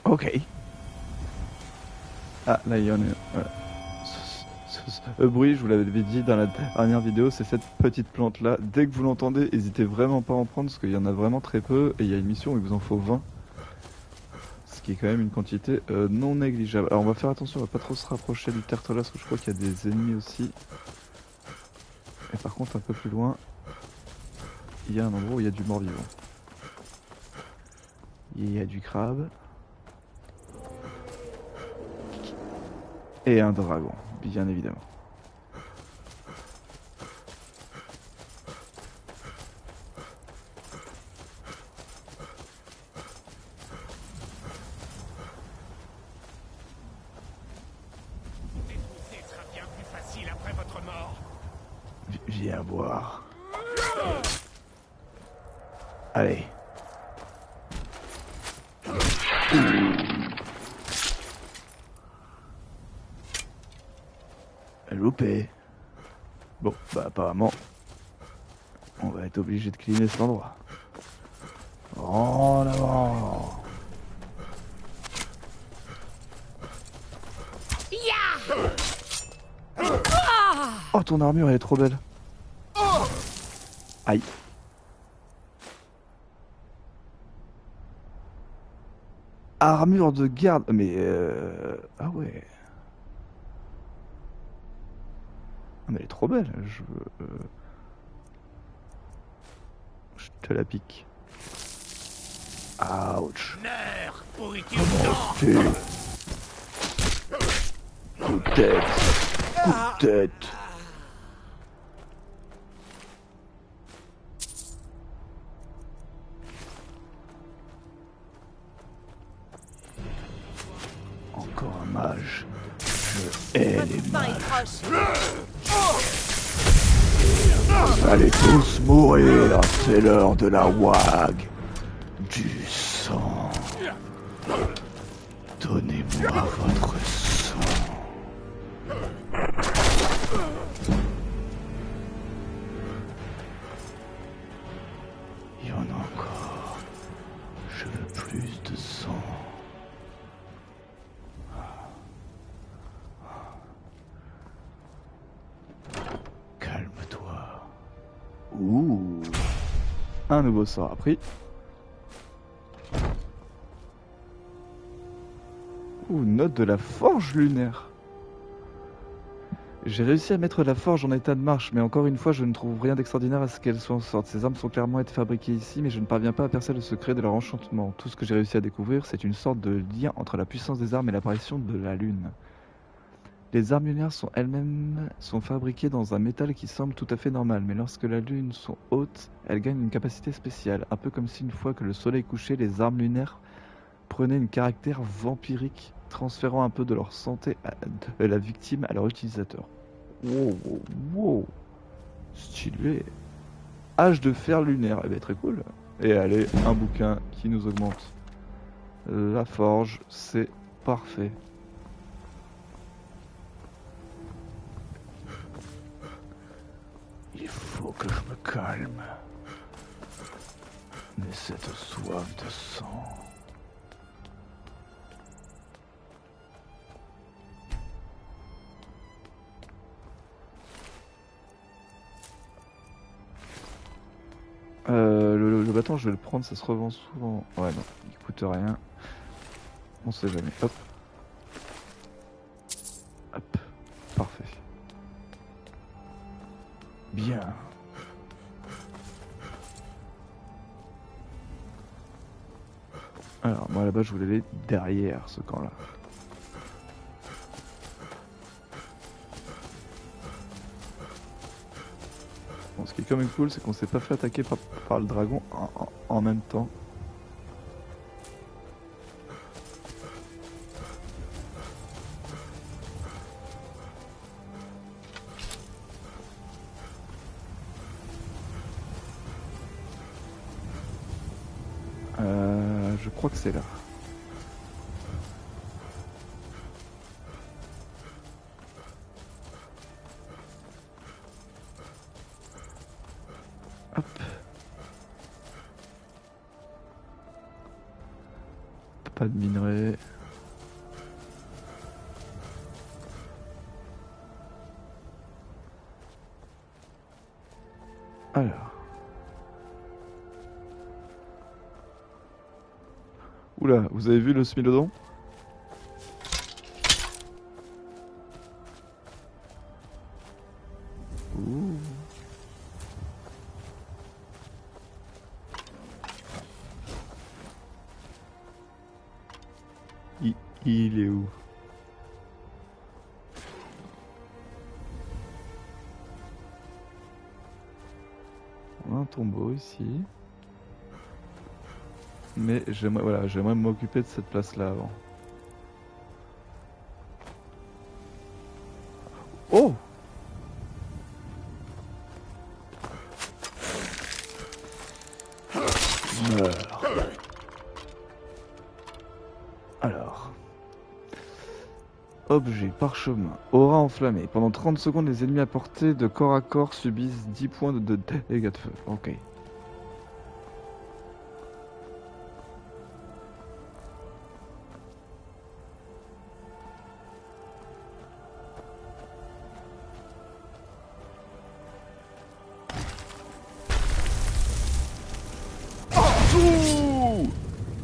Ok. Ah, là, il y en a... Voilà. Ce bruit, je vous l'avais dit dans la dernière vidéo, c'est cette petite plante là. Dès que vous l'entendez, n'hésitez vraiment pas à en prendre parce qu'il y en a vraiment très peu et il y a une mission où il vous en faut 20. Ce qui est quand même une quantité non négligeable. Alors on va faire attention, on va pas trop se rapprocher du Tertolas parce que je crois qu'il y a des ennemis aussi. Et par contre un peu plus loin, il y a un endroit où il y a du mort-vivant. Il y a du crabe. Et un dragon, bien évidemment. Sera bien plus facile après votre mort. Viens voir. Allez. Loupé. Bon, bah apparemment, on va être obligé de cleaner cet endroit. En avant. Oh, ton armure, elle est trop belle. Aïe. Armure de garde. Mais ah ouais. Ah, mais elle est trop belle. Je te la pique. Ouch. Nerf, pourriture Coup de tête. Coup de tête. Encore un mage. Je hais les mages. Allez tous mourir, c'est l'heure de la wag. Du sang. Donnez-moi votre sang. Il y en a encore. Je veux plus de sang. Calme-toi. Ouh. Un nouveau sort appris. Ouh, note de la forge lunaire. J'ai réussi à mettre la forge en état de marche, mais encore une fois, je ne trouve rien d'extraordinaire à ce qu'elle soit en sorte. Ces armes sont clairement être fabriquées ici, mais je ne parviens pas à percer le secret de leur enchantement. Tout ce que j'ai réussi à découvrir, c'est une sorte de lien entre la puissance des armes et l'apparition de la lune. Les armes lunaires sont elles-mêmes fabriquées dans un métal qui semble tout à fait normal, mais lorsque la lune sont hautes, elles gagnent une capacité spéciale, un peu comme si une fois que le soleil couchait, les armes lunaires prenaient un caractère vampirique, transférant un peu de leur santé de la victime à leur utilisateur. Wow, wow, wow. Stylé. Hache de fer lunaire, eh bien très cool. Et allez, un bouquin qui nous augmente la forge, c'est parfait. Il faut que je me calme. Mais cette soif de sang... Le bâton, je vais le prendre, ça se revend souvent. Ouais, non, il coûte rien. On sait jamais. Hop. Hop. Parfait. Bien. Alors, moi là-bas, je voulais aller derrière ce camp-là. Bon, ce qui est quand même cool, c'est qu'on s'est pas fait attaquer par le dragon en même temps. Je crois que c'est là. Hop. Pas de minerai. Alors. Oula, vous avez vu le smilodon? Ouh. Il est où? On a un tombeau ici. Mais j'aimerais m'occuper de cette place-là avant. Oh! Meurs. Alors. Objet, parchemin, aura enflammée. Pendant 30 secondes, les ennemis à portée de corps à corps subissent 10 points de dégâts de feu. Ok.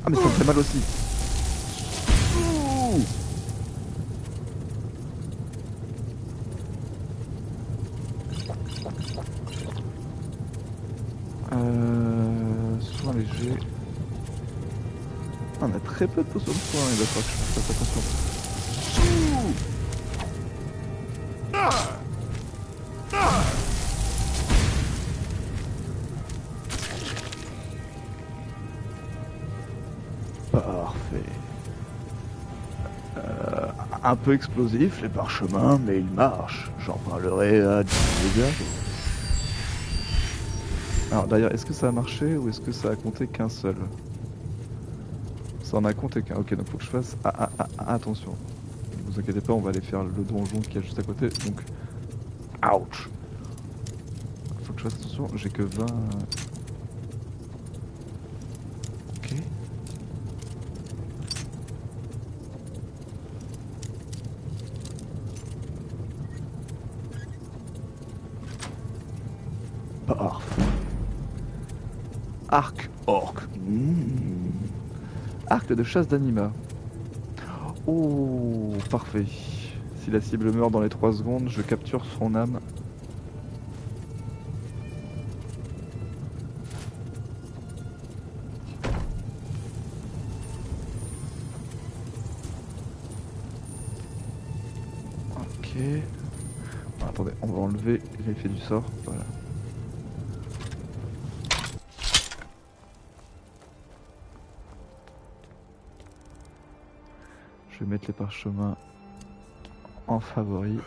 Ah mais ça me fait mal aussi. Soin léger. On a très peu de potions de soin, il va falloir que je fasse attention. Parfait. Un peu explosif les parchemins, mais ils marchent. J'en parlerai à Diego. Alors d'ailleurs, est-ce que ça a marché ou est-ce que ça a compté qu'un seul? Ça en a compté qu'un. Ok, donc faut que je fasse attention. Ne vous inquiétez pas, on va aller faire le donjon qui est juste à côté. Donc, ouch. Faut que je fasse attention. J'ai que 20. Ok. Parfait. Arc orc. Arc de chasse d'anima. Oh, parfait. Si la cible meurt dans les 3 secondes, je capture son âme. Ok. Bon, attendez, on va enlever l'effet du sort. Voilà. Je vais mettre les parchemins en favori.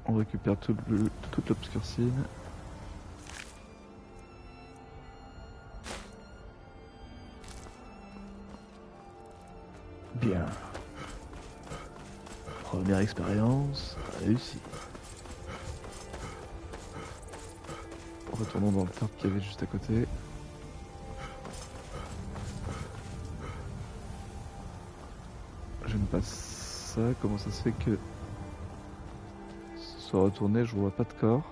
On récupère toute l'obscurcine. Bien. Première expérience réussie. Retournons dans le temple qu'il y avait juste à côté. J'aime pas ça, comment ça se fait que ce soit retourné, je vois pas de corps.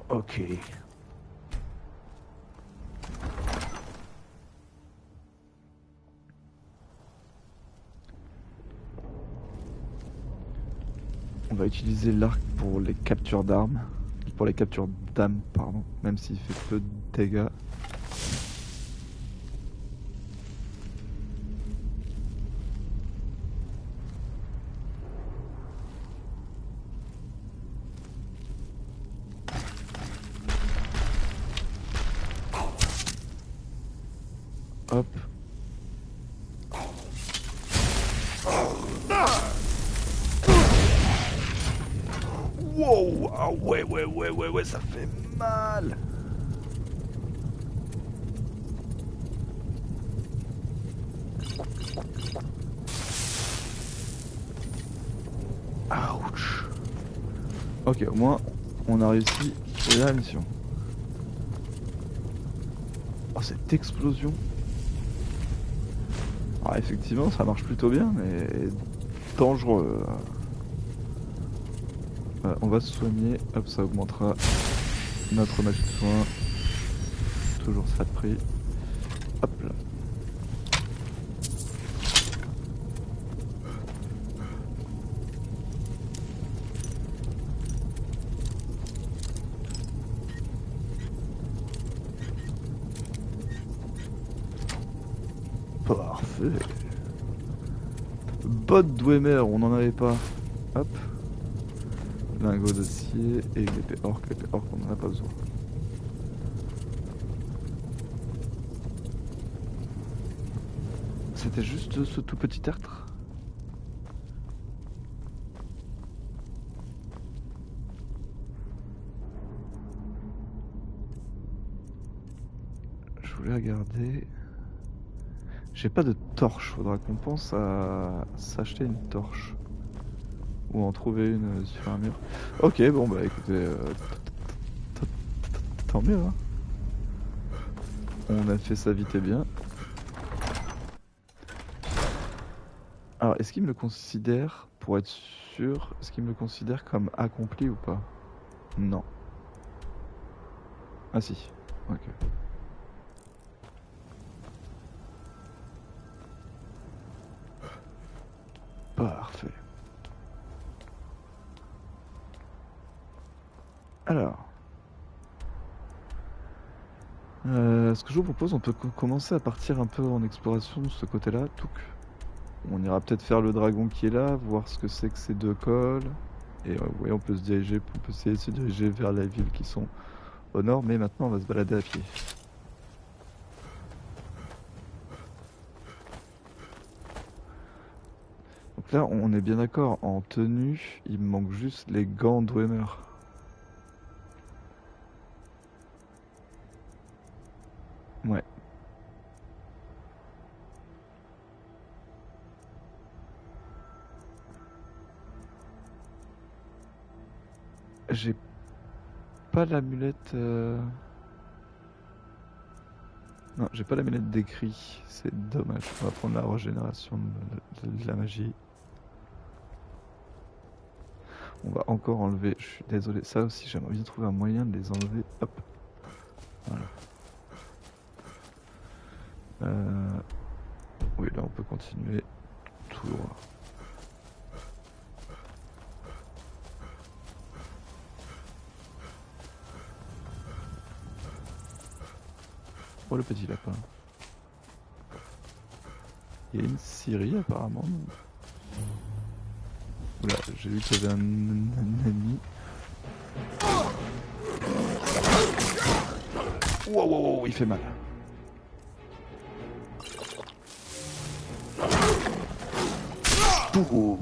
Ok. On va utiliser l'arc pour les captures d'armes. Pour les captures d'âmes, pardon. Même s'il fait peu de dégâts. Hop. Wow, ah ouais, ça fait mal. Ouch. Ok, au moins, on a réussi la mission. Oh, cette explosion. Alors effectivement, ça marche plutôt bien, mais dangereux. On va se soigner, hop, ça augmentera notre magie de soin. Toujours ça de prix. Hop là. Parfait. Botte Dwemer, on n'en avait pas. Hop. Lingot d'acier et l'épée orc. L'épée orc, on n'en a pas besoin. C'était juste ce tout petit tertre. Je voulais regarder. J'ai pas de torche, faudra qu'on pense à s'acheter une torche. Ou en trouver une sur un mur. Ok, bon bah écoutez, tant mieux hein. On a fait ça vite et bien. Alors, est-ce qu'il me le considère, pour être sûr, est-ce qu'il me le considère comme accompli ou pas? Non. Ah si, ok. Parfait. Alors. Ce que je vous propose, on peut commencer à partir un peu en exploration de ce côté-là. On ira peut-être faire le dragon qui est là, voir ce que c'est que ces deux cols. Et ouais, on peut essayer de se diriger vers la ville qui sont au nord, mais maintenant on va se balader à pied. Donc là, on est bien d'accord, en tenue, il me manque juste les gants Dwemer. Ouais. J'ai pas l'amulette... Non, j'ai pas l'amulette d'écrit. C'est dommage. On va prendre la régénération de la magie. On va encore enlever... Je suis désolé. Ça aussi, j'aimerais bien trouver un moyen de les enlever. Hop. Voilà. Oui, là, on peut continuer tout droit. Oh le petit lapin. Il y a une scierie apparemment. Oula, j'ai vu qu'il y avait un ennemi. Wow, wow, wow, il fait mal. Ouh.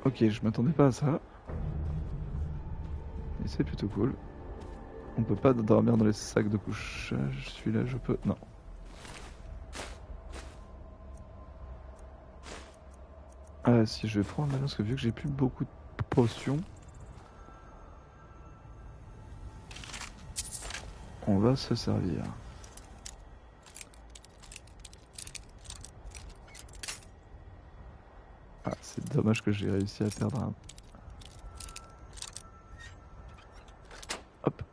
Ok, je m'attendais pas à ça. Mais c'est plutôt cool. On peut pas dormir dans les sacs de couchage. Celui-là, je peux... Non. Ah si, je vais prendre maintenant, parce que vu que j'ai plus beaucoup de potions, on va se servir. Ah, c'est dommage que j'ai réussi à perdre un... Hop.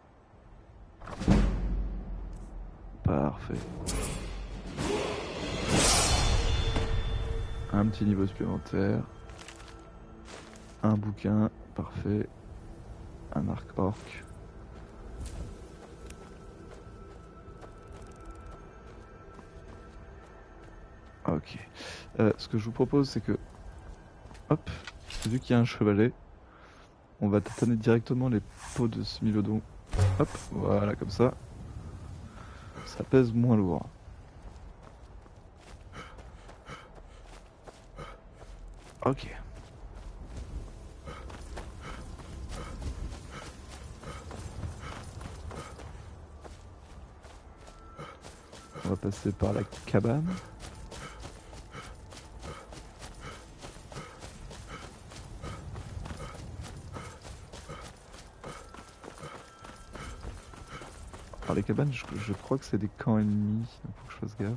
Parfait. Un petit niveau supplémentaire. Un bouquin, parfait. Un arc orc. Ok. Ce que je vous propose, c'est que... Hop, vu qu'il y a un chevalet, on va tâtonner directement les peaux de Smilodon. Hop, voilà, comme ça. Ça pèse moins lourd. passer par la cabane. Par les cabanes, je crois que c'est des camps ennemis, donc faut que je fasse gaffe.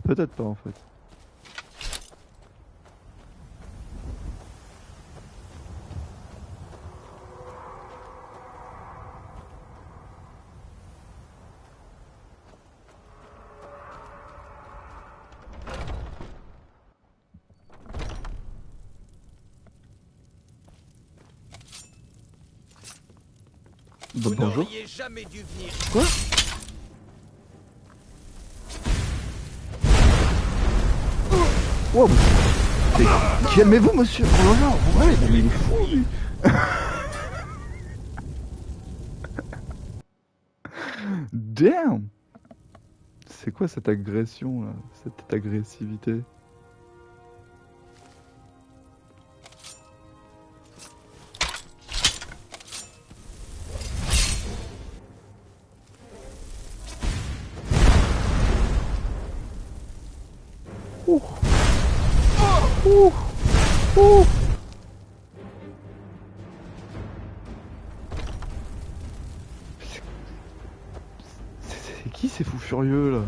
Peut-être pas en fait. Vous Bonjour. n'auriez jamais dû venir. Quoi? Wow. Calmez-vous, monsieur. Oh là là, ouais, mais il est fou, lui. Damn. C'est quoi cette agression là? Cette agressivité? Ouh. Ouh. Ouh. C'est qui ces fous furieux là?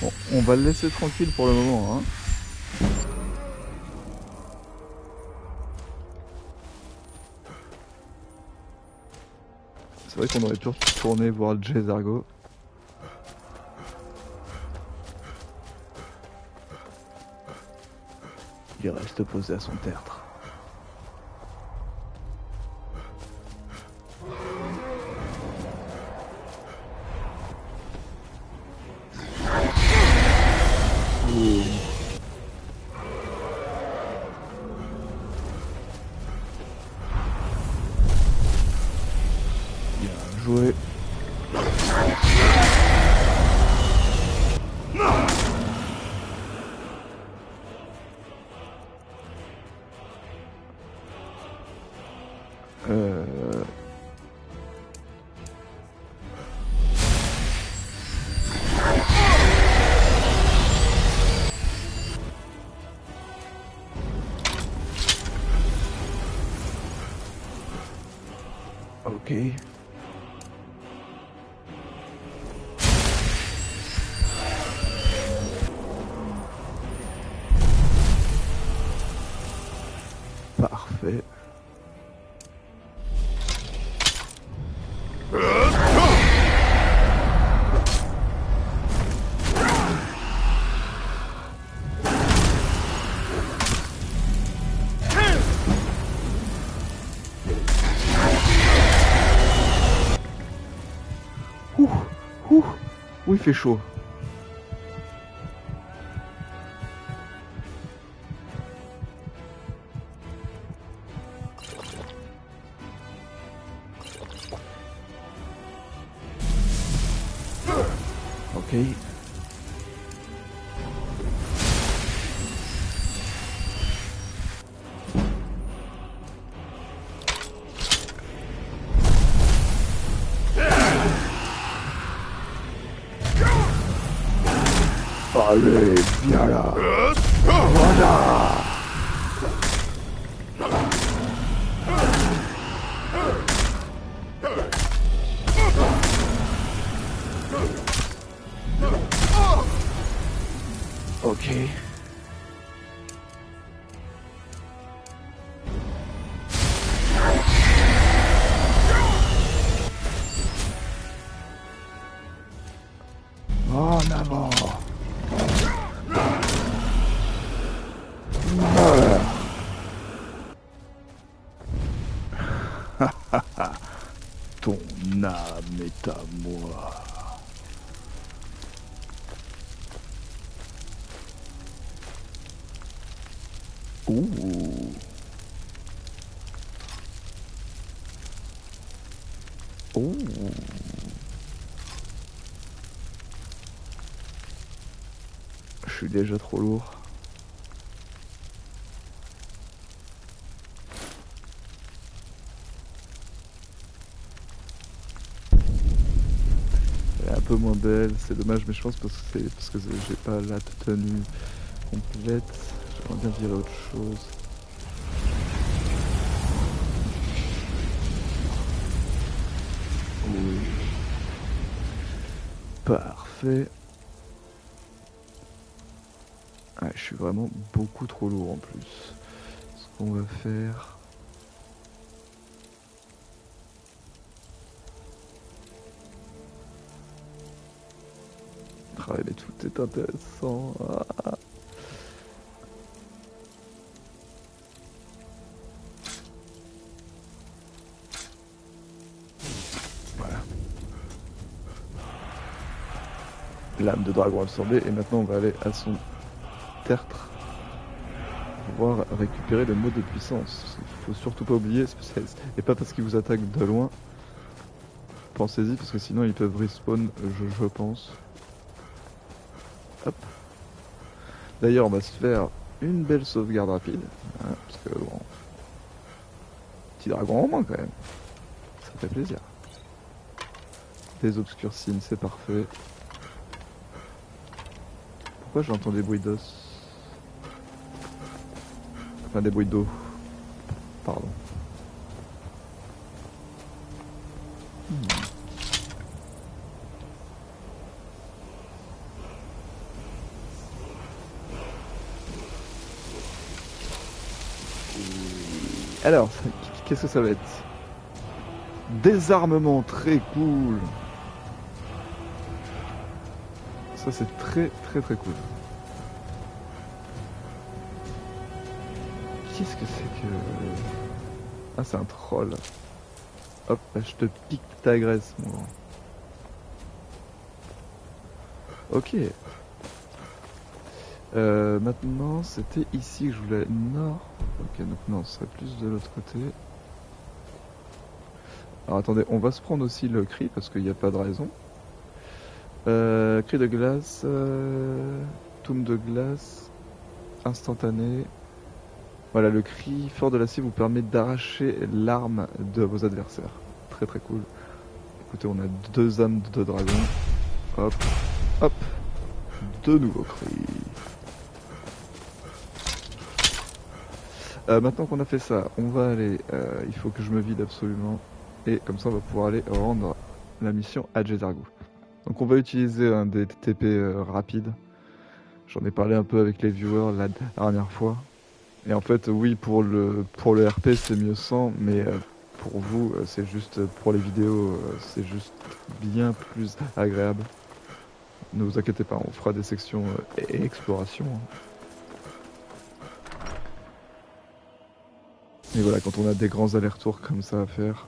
Bon, on va le laisser tranquille pour le moment, hein. C'est vrai qu'on aurait pu retourner voir Jay Zargo. Il reste posé à son tertre. Bien joué. Ok. Parfait. Ouh, il fait chaud. Ok. Allez, viens là. Voilà. Ok. En avant. Ton âme est à moi. Ouh. Ouh. suis déjà trop lourd. Elle est un peu moins belle, c'est dommage, mais je pense parce que j'ai pas la tenue complète. J'aimerais bien virer autre chose. Oui. Parfait. Ah, je suis vraiment beaucoup trop lourd en plus. Ce qu'on va faire... Ah, mais tout est intéressant. Ah. Voilà. L'âme de dragon absorbée et maintenant on va aller à son tertre pour pouvoir récupérer le mot de puissance. Il faut surtout pas oublier, et pas parce qu'ils vous attaquent de loin. Pensez-y parce que sinon ils peuvent respawn, je pense. Hop. D'ailleurs on va se faire une belle sauvegarde rapide, hein, parce que bon, petit dragon en moins quand même, ça fait plaisir. Des obscurcines, c'est parfait. Pourquoi j'entends des bruits d'os? Enfin des bruits d'eau, pardon. Alors, qu'est-ce que ça va être? Désarmement, très cool. Ça c'est très cool. Qu'est-ce que c'est que... Ah, c'est un troll. Hop, je te pique ta graisse, mon grand. Ok. Maintenant, c'était ici que je voulais... Nord. Ok, donc non, ce serait plus de l'autre côté. Alors attendez, on va se prendre aussi le cri, parce qu'il n'y a pas de raison. Cri de glace... Toum de glace... Instantané... Voilà, le cri fort de l'acier vous permet d'arracher l'arme de vos adversaires. Très cool. Écoutez, on a 2 âmes de dragon. Hop, hop. 2 nouveaux cris. Maintenant qu'on a fait ça, on va aller... il faut que je me vide absolument. Et comme ça, on va pouvoir aller rendre la mission à J'zargo. Donc on va utiliser un des TP rapides. J'en ai parlé un peu avec les viewers la dernière fois. Et en fait, oui, pour le RP, c'est mieux sans, mais pour vous, c'est juste, pour les vidéos, c'est juste bien plus agréable. Ne vous inquiétez pas, on fera des sections et exploration. Et voilà, quand on a des grands allers-retours comme ça à faire.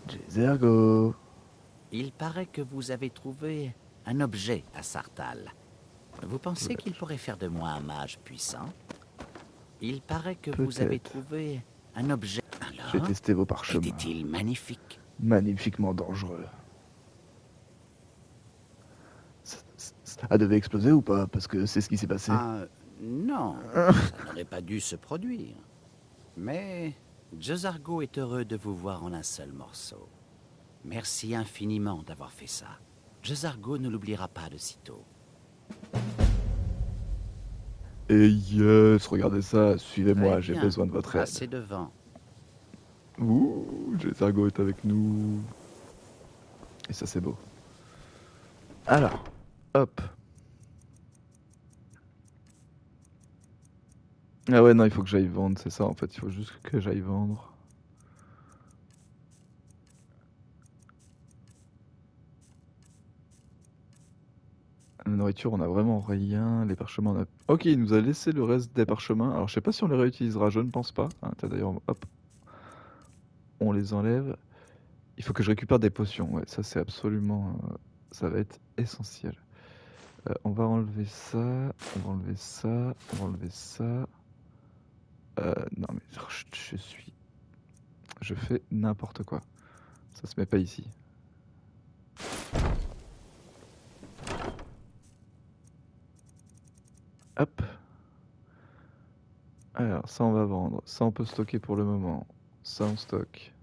J'zargo. Il paraît que vous avez trouvé un objet à Sartale. Vous pensez qu'il pourrait faire de moi un mage puissant? Il paraît que vous avez trouvé un objet. Alors, j'ai testé vos parchemins. Était-il magnifique? Magnifiquement dangereux. Ça devait exploser ou pas? Parce que c'est ce qui s'est passé. Non, ça n'aurait pas dû se produire. Mais J'zargo est heureux de vous voir en un seul morceau. Merci infiniment d'avoir fait ça. J'zargo ne l'oubliera pas de sitôt. Et yes, regardez ça, suivez-moi, j'ai besoin de votre aide. Passez devant. Ouh, J'zargo est avec nous. Et ça c'est beau. Alors, hop. Ah ouais, non, il faut que j'aille vendre, c'est ça en fait, il faut juste que j'aille vendre. La nourriture, on a vraiment rien. Les parchemins, on a... Ok, il nous a laissé le reste des parchemins. Alors, je sais pas si on les réutilisera, je ne pense pas. Hein, d'ailleurs, hop. On les enlève. Il faut que je récupère des potions. Ouais, ça, c'est absolument... ça va être essentiel. On va enlever ça. On va enlever ça. On va enlever ça. Non, mais je suis... Je fais n'importe quoi. Ça se met pas ici. Hop. Alors, ça on va vendre. Ça on peut stocker pour le moment. Ça on stocke.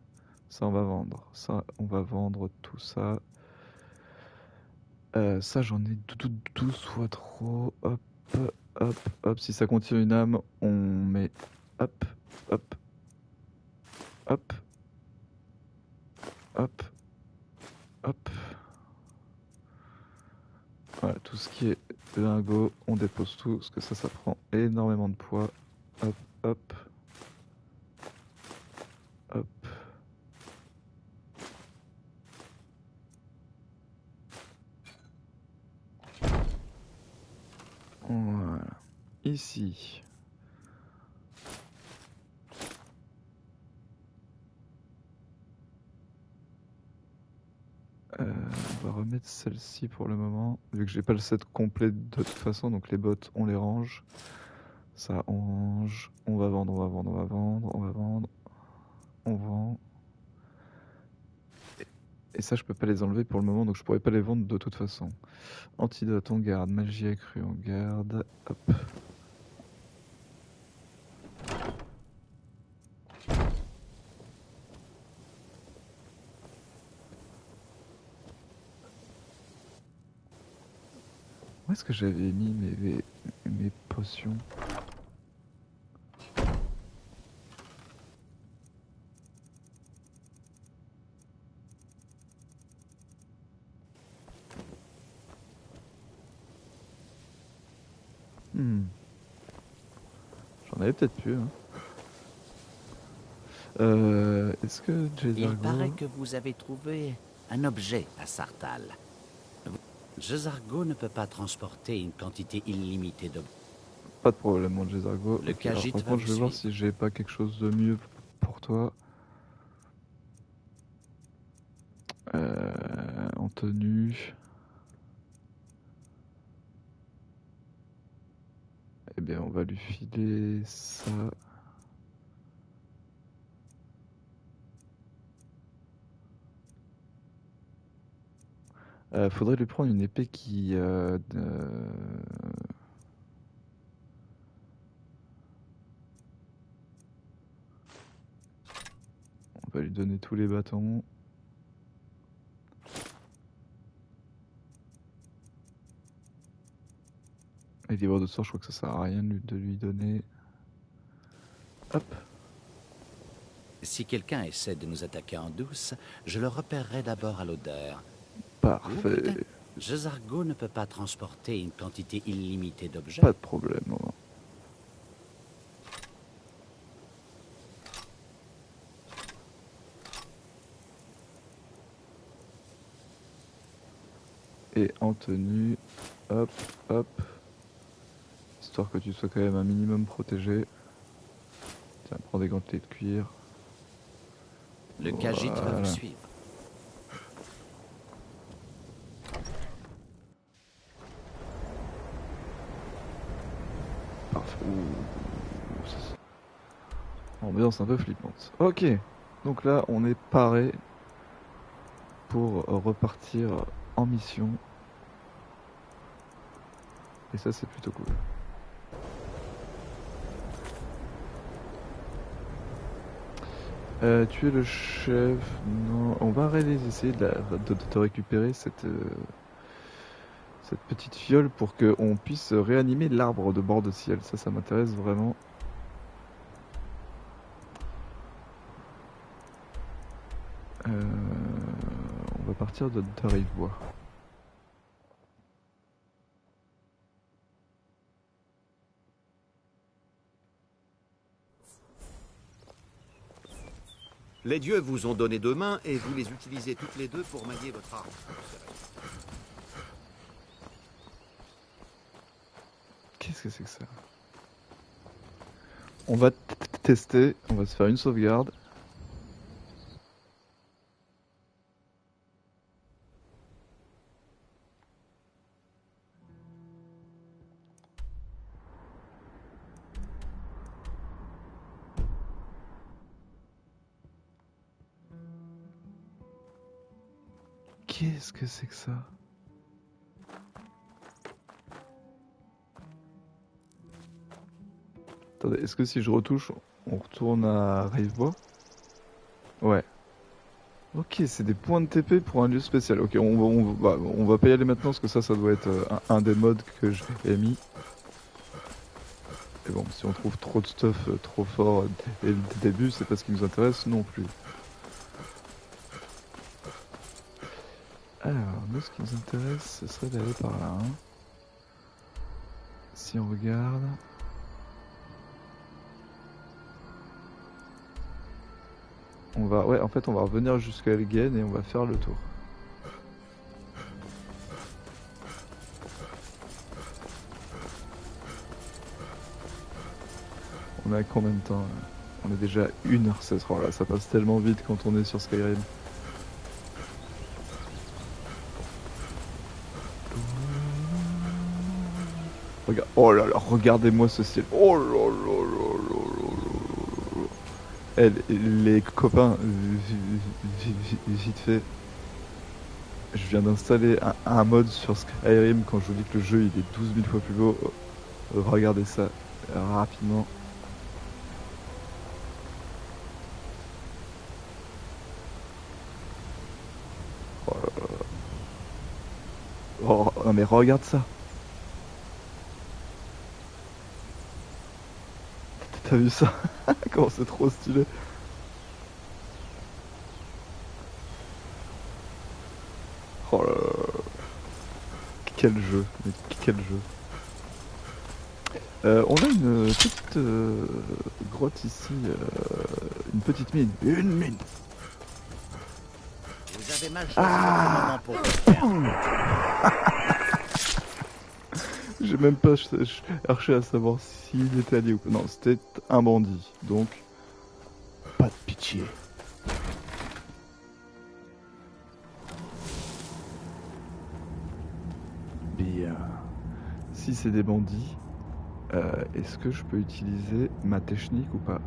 Ça on va vendre. Ça on va vendre tout ça. Ça j'en ai 12 fois trop. Hop, hop, hop. Si ça contient une âme, on met hop, hop, hop, hop, hop. Voilà, tout ce qui est lingot, on dépose tout, parce que ça prend énormément de poids. Hop, hop, hop. Voilà. Ici. On va remettre celle-ci pour le moment, vu que j'ai pas le set complet de toute façon, donc les bottes on les range. Ça on range, on va vendre, on va vendre, on va vendre, on va vendre, on vend. Et ça je peux pas les enlever pour le moment, donc je pourrais pas les vendre de toute façon. Antidote on garde, magie accrue on garde, hop. Où est-ce que j'avais mis mes potions? J'en avais peut-être plus. Hein. Est-ce que Il paraît que vous avez trouvé un objet à Sartal. Jezargo ne peut pas transporter une quantité illimitée d'objets. Pas de problème, mon Jezargo. Le Khajiit par va contre, je vous vais voir suivre. si j'ai pas quelque chose de mieux pour toi. En tenue. Eh bien, on va lui filer ça. Faudrait lui prendre une épée qui... On va lui donner tous les bâtons. Et livre de sort, je crois que ça sert à rien de lui donner. Hop. Si quelqu'un essaie de nous attaquer en douce, je le repérerai d'abord à l'odeur. Parfait. Jezargo ne peut pas transporter une quantité illimitée d'objets. Pas de problème. Non. Et en tenue, hop, hop. Histoire que tu sois quand même un minimum protégé. Tiens, prends des gantelets de cuir. Le Khajiit va vous suivre. Parfait. Ambiance un peu flippante. Ok, donc là on est paré pour repartir en mission. Et ça c'est plutôt cool. Tu es le chef. Non, on va essayer de te récupérer cette petite fiole pour qu'on puisse réanimer l'arbre de bord de ciel. Ça m'intéresse vraiment. On va partir de Rive-Bois. Les dieux vous ont donné 2 mains et vous les utilisez toutes les 2 pour manier votre arme. Qu'est-ce que c'est que ça? On va tester, on va se faire une sauvegarde. Qu'est-ce que c'est que ça? Attendez, est-ce que si je retouche, on retourne à Rivebois? Ouais. Ok, c'est des points de TP pour un lieu spécial. Ok, on va pas y aller maintenant parce que ça doit être un des modes que j'ai mis. Et bon, si on trouve trop de stuff trop fort dès le début, c'est pas ce qui nous intéresse non plus. Alors, nous, ce qui nous intéresse, ce serait d'aller par là. Hein. Si on regarde... Ouais, en fait, on va revenir jusqu'à Elgen et on va faire le tour. On a combien de temps? On est déjà 1h16. Oh là, ça passe tellement vite quand on est sur Skyrim. Regarde. Oh là là, regardez-moi ce ciel. Oh là là là là là là. Les copains, vite fait. Je viens d'installer un mode sur Skyrim. Quand je vous dis que le jeu il est 12 000 fois plus beau, regardez ça rapidement. Oh non mais regarde ça. T'as vu ça? Comment c'est trop stylé. Oh là là. Quel jeu, mais quel jeu. On a une petite grotte ici, une petite mine. Une mine. Vous avez mal choisi votre moment pour le faire. J'ai même pas cherché à savoir s'il était allié ou pas. Non, c'était un bandit, donc pas de pitié. Bien. Si c'est des bandits, est-ce que je peux utiliser ma technique ou pas?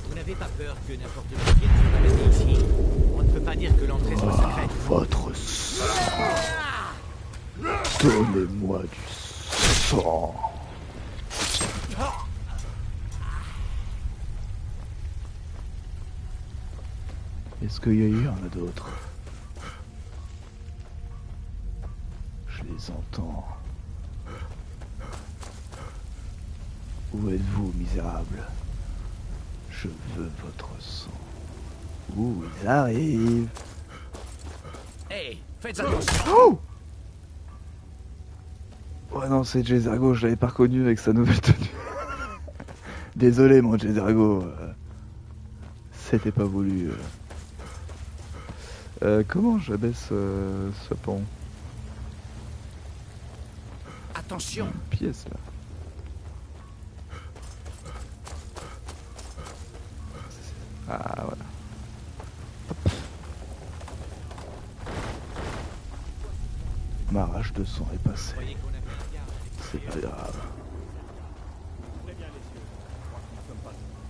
Vous n'avez pas peur que n'importe qui vienne se balader ici? On ne peut pas dire que l'entrée soit secrète. Votre sang. Donnez-moi du sang. Est-ce qu'il y en a d'autres? Je les entends. Où êtes-vous, misérable? Je veux votre sang. Où ils arrivent? Hey, faites attention! Oh! Ouais non, c'est Jezargo, je l'avais pas reconnu avec sa nouvelle tenue. Désolé mon Jezargo. C'était pas voulu. Comment j'abaisse ce pont? Attention! Une pièce là. Ah voilà. Hop. Ma rage de sang est passée. C'est pas grave.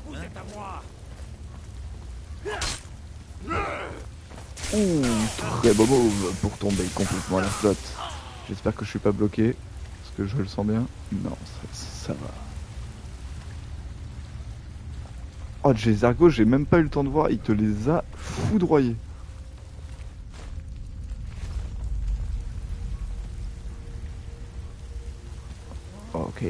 Vous êtes à moi! Très beau move pour tomber complètement à la flotte. J'espère que je suis pas bloqué. Est-ce que je le sens bien? Non, ça va. Oh, Jezargo, j'ai même pas eu le temps de voir. Il te les a foudroyés. Ok.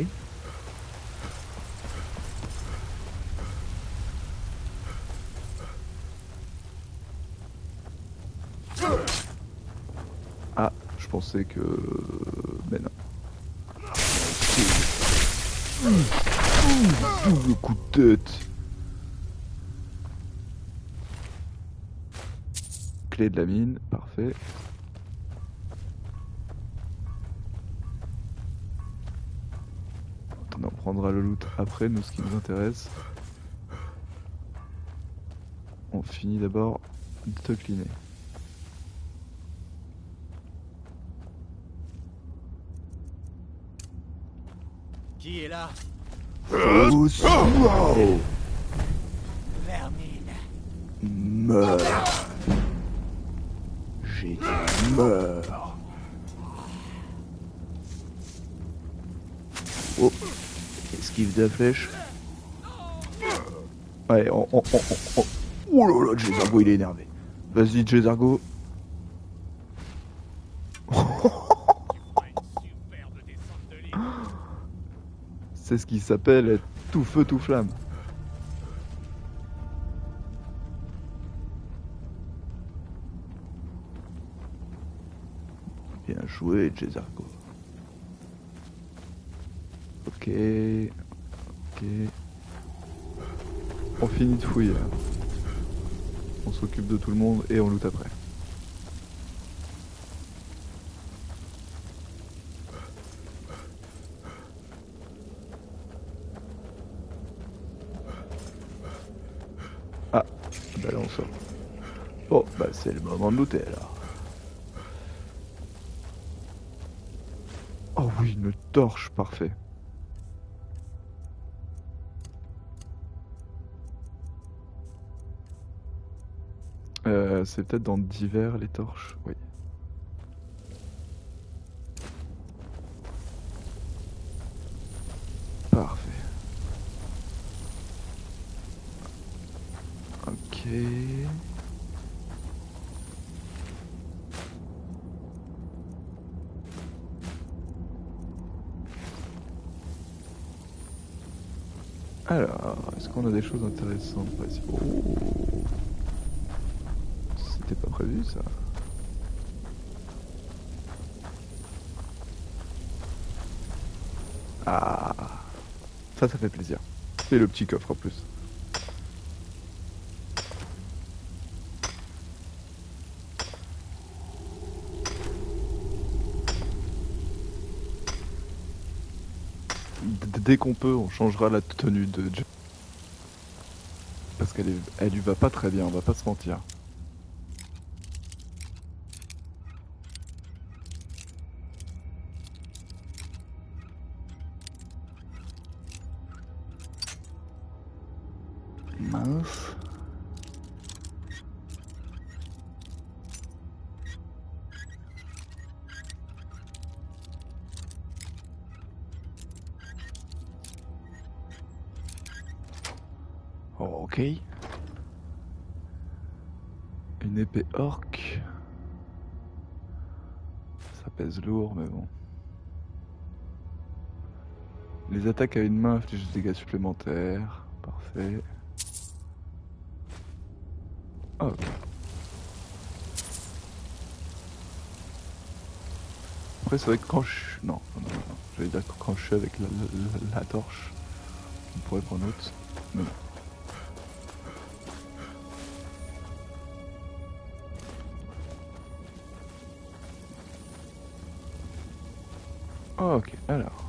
Ah, je pensais que... Mais non. Double coup de tête. Clé de la mine, parfait. On en prendra le loot après, nous ce qui nous intéresse. On finit d'abord de te cleaner. Qui est là? Wow. Vermine. Meurs. J'ai dit meurs. Oh, esquive de la flèche. Ouais, oh là là, Jezargo il est énervé. Vas-y Jezargo. C'est ce qui s'appelle être tout feu tout flamme. Bien joué Jezargo. Ok. On finit de fouiller. On s'occupe de tout le monde et on loot après. Ah, bah là on sort. Bon, bah c'est le moment de looter alors. Oh oui, une torche, parfait. C'est peut-être dans divers les torches, oui. Parfait. Ok. Alors, est-ce qu'on a des choses intéressantes par ici? Oh, c'était pas prévu ça. Ah, ça fait plaisir. Et le petit coffre en plus. Dès qu'on peut, on changera la tenue de Joe. Parce elle lui va pas très bien, on va pas se mentir. Mince. Oh, ok. Une épée orque. Ça pèse lourd, mais bon. Les attaques à une main infligent des dégâts supplémentaires. Parfait. Ah, ok. Après, c'est vrai que quand je... Non. J'allais dire que quand je suis avec la torche, on pourrait prendre autre. Mais non. Oh, ok, alors.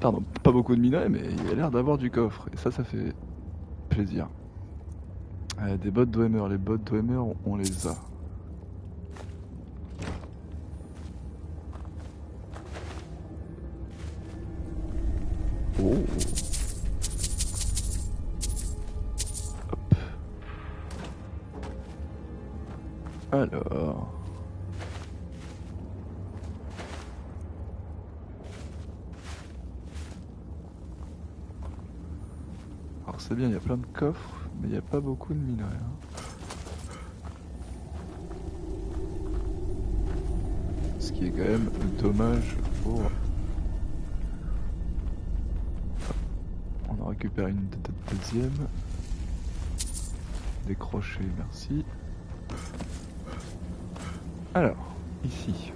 Pardon, pas beaucoup de minerais, mais il y a l'air d'avoir du coffre. Et ça fait plaisir. Des bottes Dwemer. Les bottes Dwemer, on les a. Oh. Hop. Alors... Alors c'est bien, il y a plein de coffres, mais il n'y a pas beaucoup de minerais. Ce qui est quand même dommage pour... On en récupère une deuxième. Décrocher, merci. Alors, ici.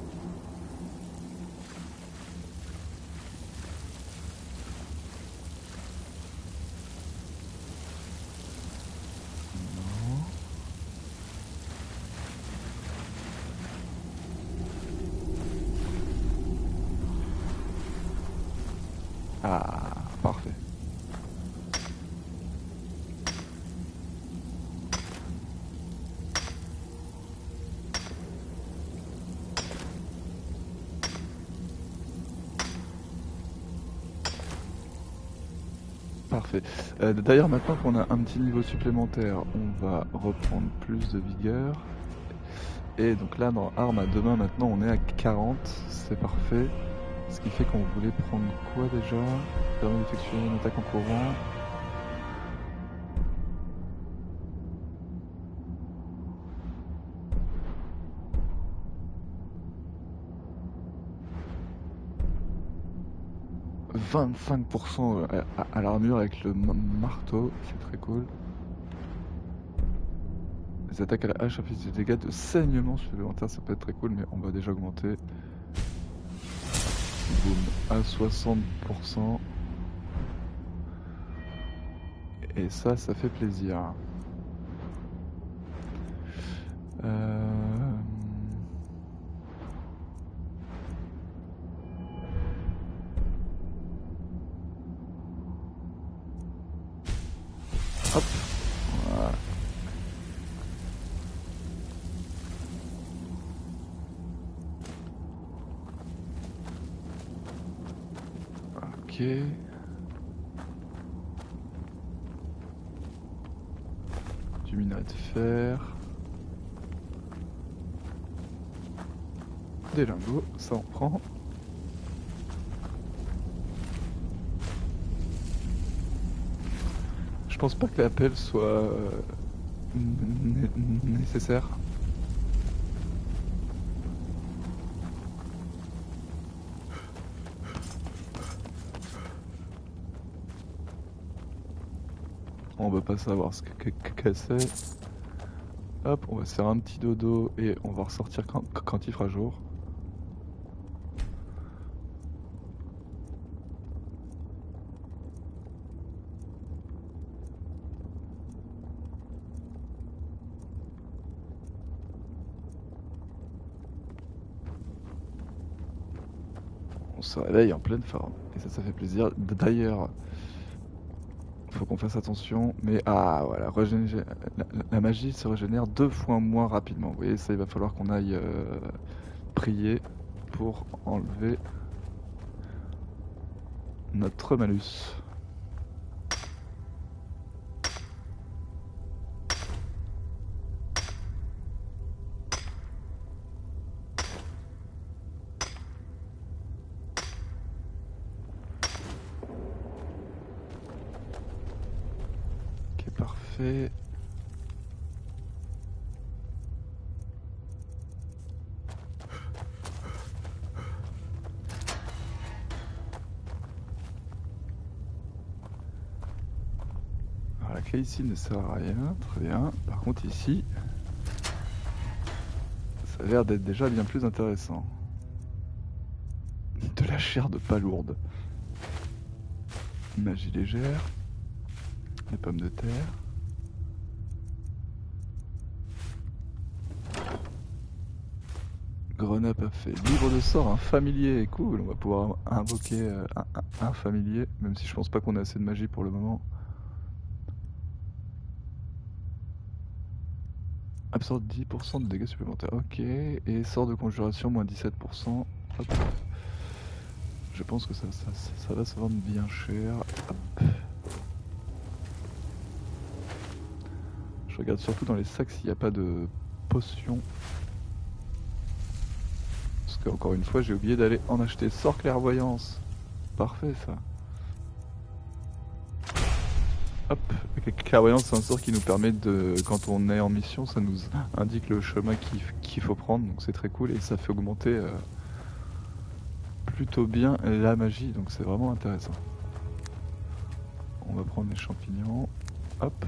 Ah, parfait. Parfait. D'ailleurs, maintenant qu'on a un petit niveau supplémentaire, on va reprendre plus de vigueur. Et donc là, dans armes à deux mains, maintenant, on est à 40. C'est parfait. Ce qui fait qu'on voulait prendre quoi déjà? Permet d'effectuer une attaque en courant. « 25% à l'armure avec le marteau, c'est très cool. Les attaques à la hache infligent des dégâts de saignement supplémentaires, ça peut être très cool, mais on va déjà augmenter. Boum, à 60%. Et ça fait plaisir. Hop, voilà. Ok. Du minerai de fer. Des lingots, ça on prend. Je pense pas que l'appel soit nécessaire. On va pas savoir ce que c'est. Hop, on va se faire un petit dodo et on va ressortir quand il fera jour. On se réveille en pleine forme et ça fait plaisir. D'ailleurs, faut qu'on fasse attention, mais voilà, la magie se régénère 2 fois moins rapidement. Vous voyez, ça il va falloir qu'on aille prier pour enlever notre malus. Parfait. Alors la clé ici ne sert à rien, très bien. Par contre ici, ça a l'air d'être déjà bien plus intéressant. De la chair de palourde. Magie légère. Les pommes de terre. Grenade parfait. Livre de sort, un familier. Cool, on va pouvoir invoquer un familier, même si je pense pas qu'on ait assez de magie pour le moment. Absorbe 10% de dégâts supplémentaires. Ok. Et sort de conjuration, moins 17%. Hop. Je pense que ça va se vendre bien cher. Hop. Je regarde surtout dans les sacs s'il n'y a pas de potions. Parce qu'encore une fois, j'ai oublié d'aller en acheter. Sort clairvoyance. Parfait ça. Hop. Clairvoyance, c'est un sort qui nous permet de, quand on est en mission, ça nous indique le chemin qu'il faut prendre. Donc c'est très cool et ça fait augmenter plutôt bien la magie. Donc c'est vraiment intéressant. On va prendre les champignons. Hop.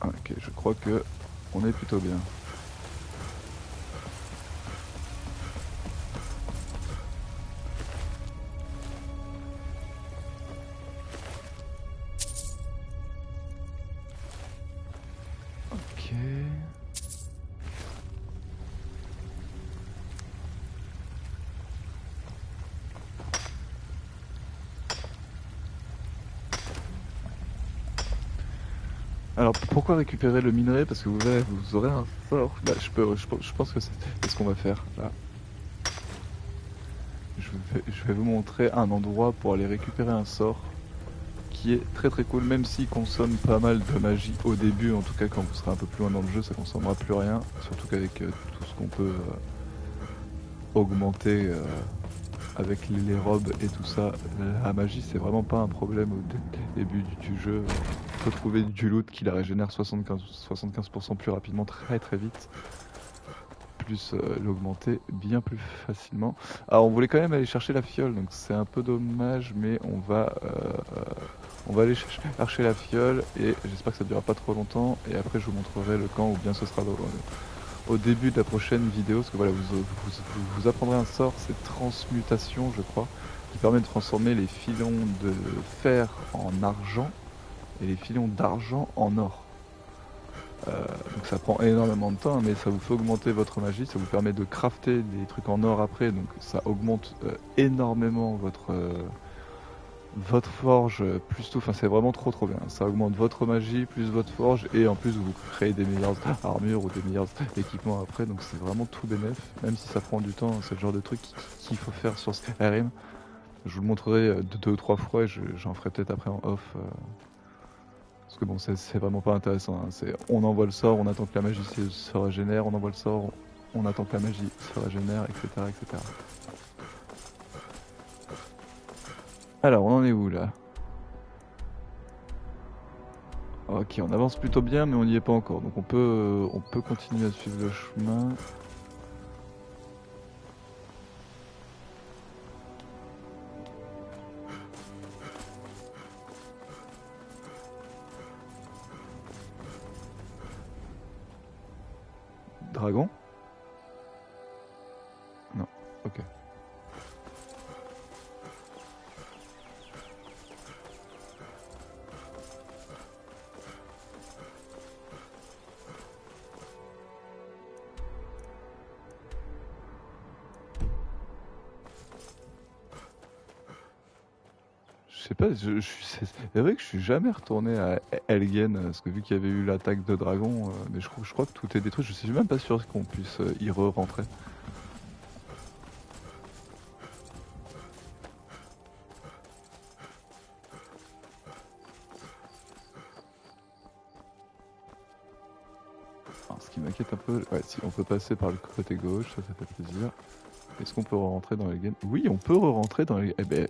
Ok, je crois que on est plutôt bien. Ok. Alors pourquoi récupérer le minerai? Parce que vous aurez un sort. Là, je pense que c'est ce qu'on va faire là. je vais vous montrer un endroit pour aller récupérer un sort qui est très très cool, même s'il consomme pas mal de magie au début. En tout cas, quand vous serez un peu plus loin dans le jeu, ça consommera plus rien. Surtout qu'avec tout ce qu'on peut augmenter avec les robes et tout ça, la magie c'est vraiment pas un problème au début du jeu. On peut trouver du loot qui la régénère 75% plus rapidement, très très vite. Plus l'augmenter bien plus facilement. Alors on voulait quand même aller chercher la fiole, donc c'est un peu dommage, mais on va aller chercher la fiole et j'espère que ça durera pas trop longtemps. Et après je vous montrerai le camp, ou bien ce sera au début de la prochaine vidéo, parce que voilà, vous apprendrez un sort, c'est transmutation je crois, qui permet de transformer les filons de fer en argent et les filons d'argent en or. Donc ça prend énormément de temps, mais ça vous fait augmenter votre magie, ça vous permet de crafter des trucs en or après, donc ça augmente énormément votre forge, plus tout, enfin c'est vraiment trop bien. Ça augmente votre magie, plus votre forge, et en plus vous créez des meilleures armures ou des meilleurs équipements après, donc c'est vraiment tout bénef, même si ça prend du temps, c'est le genre de truc qu'il faut faire sur Skyrim. Je vous le montrerai 2 ou 3 fois et j'en ferai peut-être après en off. Parce que bon, c'est vraiment pas intéressant, hein. On envoie le sort, on attend que la magie se régénère, on envoie le sort, on attend que la magie se régénère, etc. etc. Alors, on en est où là? Ok, on avance plutôt bien, mais on n'y est pas encore, donc on peut continuer à suivre le chemin. Dragon? Non, ok. Je sais pas, c'est vrai que je suis jamais retourné à Helgen, parce que vu qu'il y avait eu l'attaque de dragon, mais je crois que tout est détruit, je suis même pas sûr qu'on puisse y re-rentrer. Alors, ce qui m'inquiète un peu, ouais, si on peut passer par le côté gauche, ça fait plaisir. Est-ce qu'on peut re-rentrer dans Helgen? Oui, on peut re-rentrer dans Helgen. Eh ben,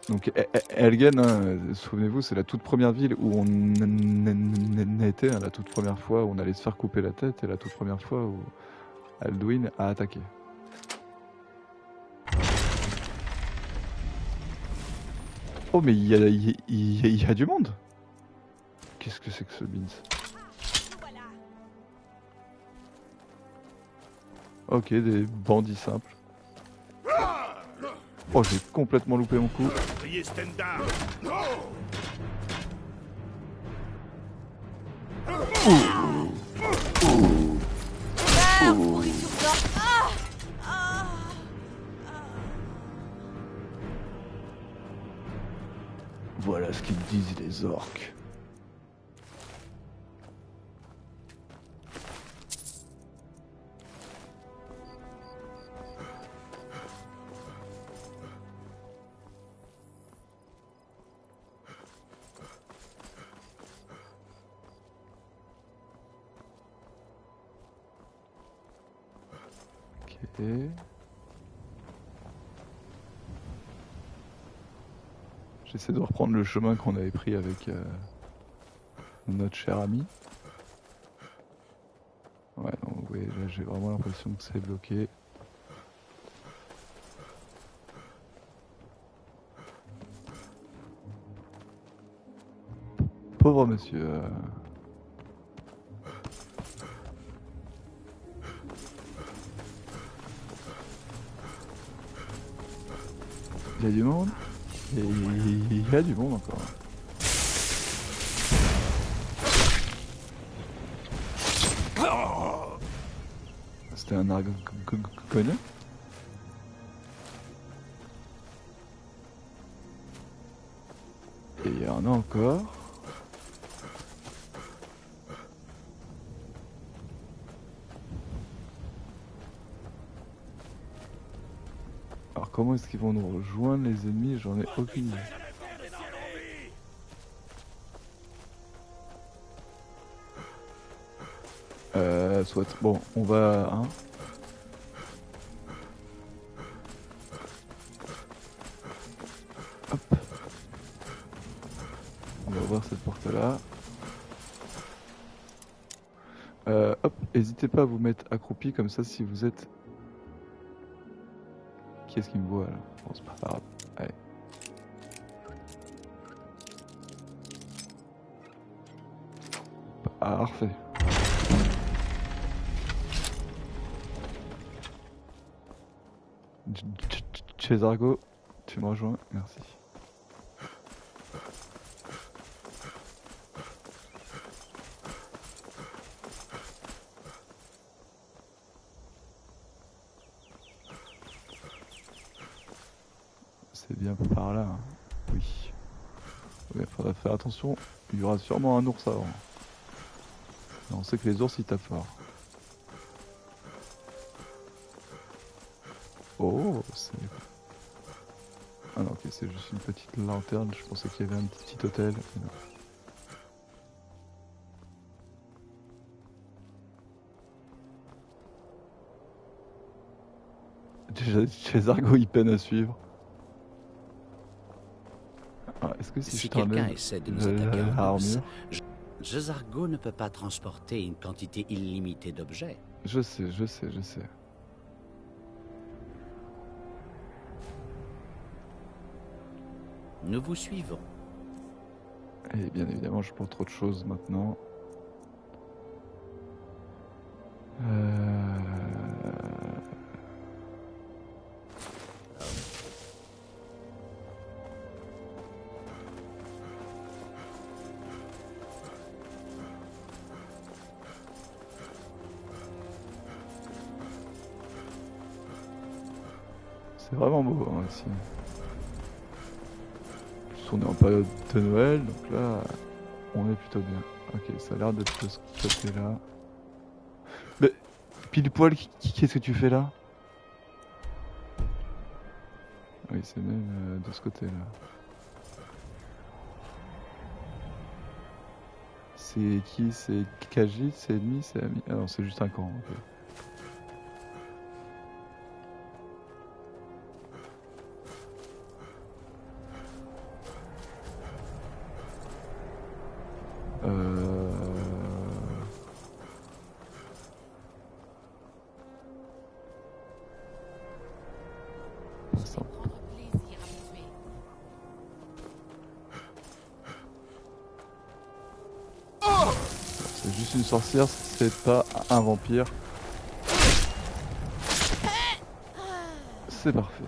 Donc Helgen, hein, souvenez-vous, c'est la toute première ville où on était, hein, la toute première fois où on allait se faire couper la tête et la toute première fois où Alduin a attaqué. Oh mais il y a du monde. Qu'est-ce que c'est que ce beans? Ok, des bandits simples. Oh, j'ai complètement loupé mon coup. Voilà ce qu'ils disent les orques. J'essaie de reprendre le chemin qu'on avait pris avec notre cher ami. Ouais, non, oui, là j'ai vraiment l'impression que c'est bloqué. Pauvre monsieur. Il y a du monde? Et il y a du monde encore. C'était un argonne. Et il y en a encore. comment est-ce qu'ils vont nous rejoindre les ennemis? J'en ai aucune idée. Soit. Bon, on va... Hein. Hop. On va ouvrir cette porte-là. Hop, n'hésitez pas à vous mettre accroupi comme ça si vous êtes... Qui est-ce qui me voit là? Bon, c'est pas grave. Allez. Parfait. Chez Argo, tu me rejoins, merci. C'est bien par là, hein. Oui. Il faudra faire attention, il y aura sûrement un ours avant. On sait que les ours ils tapent fort. Oh, c'est... Ah non, ok, c'est juste une petite lanterne, je pensais qu'il y avait un petit hôtel. Déjà, chez Argo, il peine à suivre. Ah, est-ce que si quelqu'un essaie de nous attaquer en armure, Jezargo ne peut pas transporter une quantité illimitée d'objets. Je sais. Nous vous suivons. Et bien évidemment, je porte trop de choses maintenant. C'est vraiment beau hein, ici. On est en période de Noël, donc là, on est plutôt bien. Ok, ça a l'air d'être de ce côté-là. Mais, pile poil, qu'est-ce que tu fais là? Oui, c'est même de ce côté-là. C'est qui? C'est Khajiit? C'est ennemi? C'est ami? Ah non, c'est juste un camp, ok. C'est juste une sorcière, c'est pas un vampire. C'est parfait.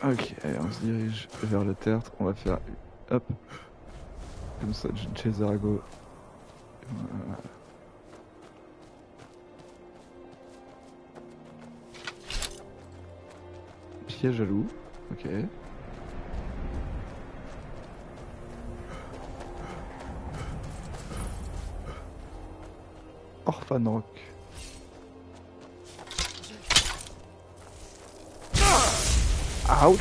Ok, allez, on se dirige vers le tertre. On va faire hop, comme ça, chez Argo. Voilà. Piège à loup, ok. Orphan Rock. Ouch.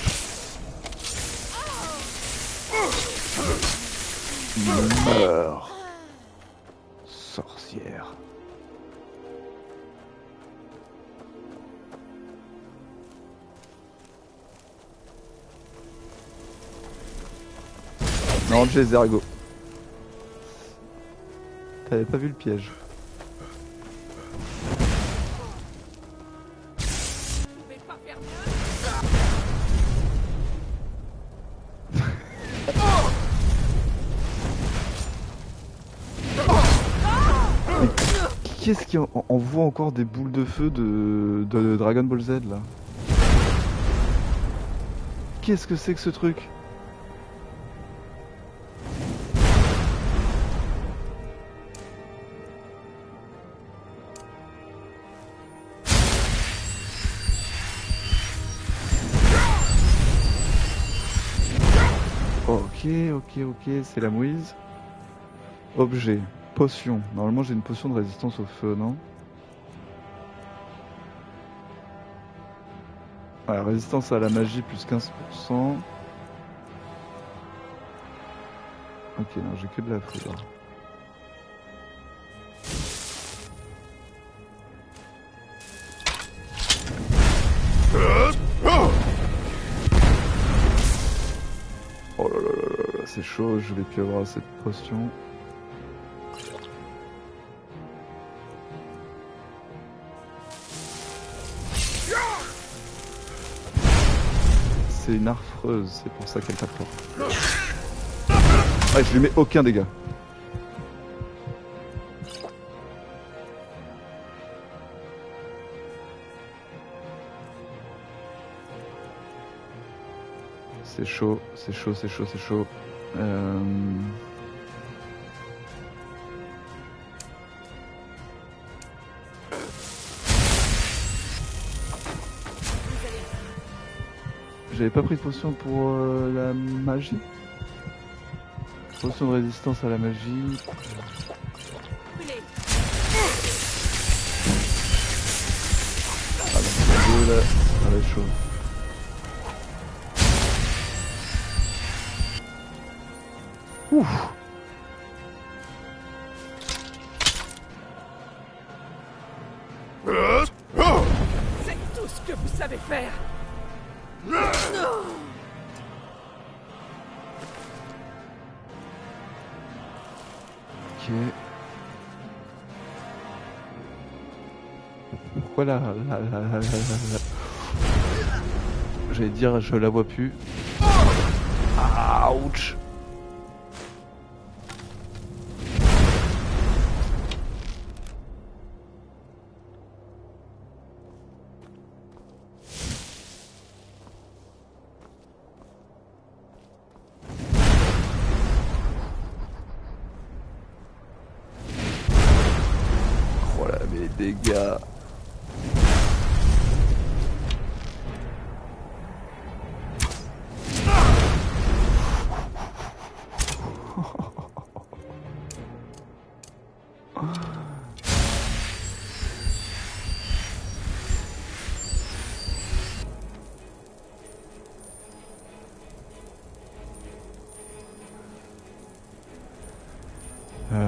Meurs, sorcière. Non, Jezargo. T'avais pas vu le piège. Qu'est-ce qui envoie encore des boules de feu de Dragon Ball Z là? Qu'est-ce que c'est que ce truc? Ok, c'est la mouise. Objet. Potion. Normalement j'ai une potion de résistance au feu, non? Ouais, résistance à la magie plus 15%. Ok, non, j'ai que de la foudre. Oh là là là là, c'est chaud, je vais plus avoir cette potion. C'est une harfreuse, c'est pour ça qu'elle tape fort. Ouais, je lui mets aucun dégât. C'est chaud, c'est chaud, c'est chaud, c'est chaud. J'avais pas pris de potion pour la magie. Potion de résistance à la magie. Ah non, c'est deux là, ça va être chaud. Ouf. C'est tout ce que vous savez faire. Non. Ok. Pourquoi là, j'allais dire je la vois plus. Ouch. Voilà mes dégâts.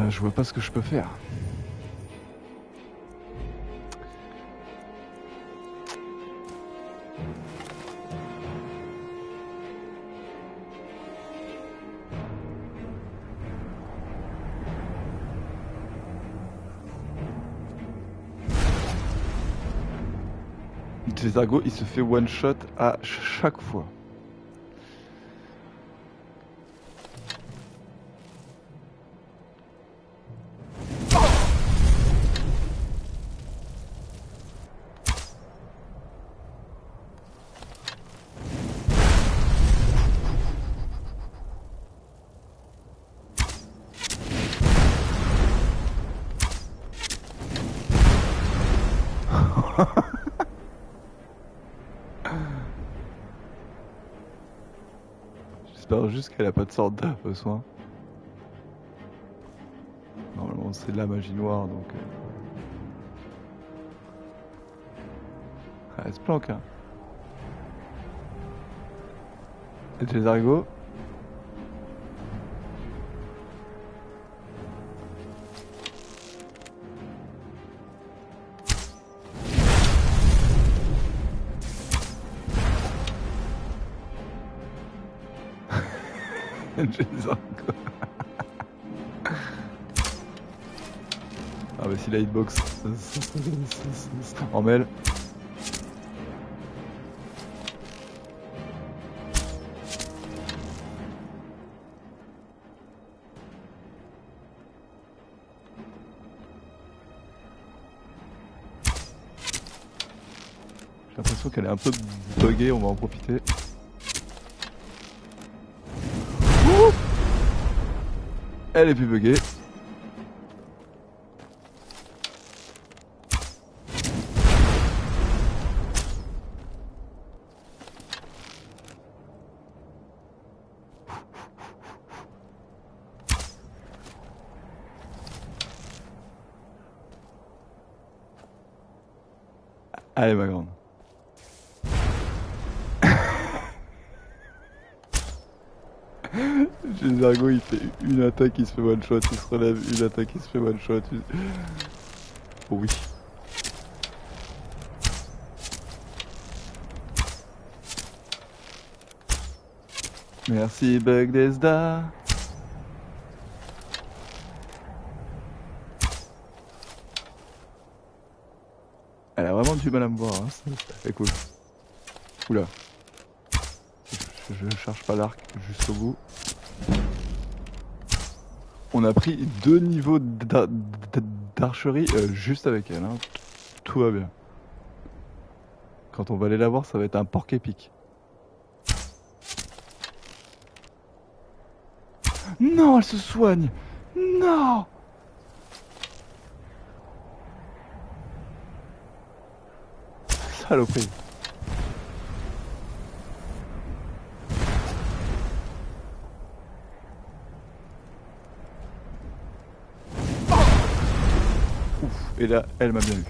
Je vois pas ce que je peux faire. Argo, il se fait one shot à chaque fois. J'espère juste qu'elle a pas de sorte de soin. Normalement c'est de la magie noire donc... Ah, elle se planque hein. Et des Argo. Ah bah si la hitbox en mêle. J'ai l'impression qu'elle est un peu buggée, on va en profiter. Elle est plus buggée. Allez, ma grande. Jesargo, il fait une attaque, il se fait one shot, il se relève, une attaque, il se fait one shot. Oh oui. Merci Bugdesda. Elle a vraiment du mal à me voir, hein. C'est cool. Oula. Je cherche pas l'arc jusqu'au bout. On a pris 2 niveaux d'archerie juste avec elle, hein. Tout va bien. Quand on va aller la voir, ça va être un porc épique. Non, elle se soigne. Non. Saloperie. Ouf, et là, elle m'a bien eu.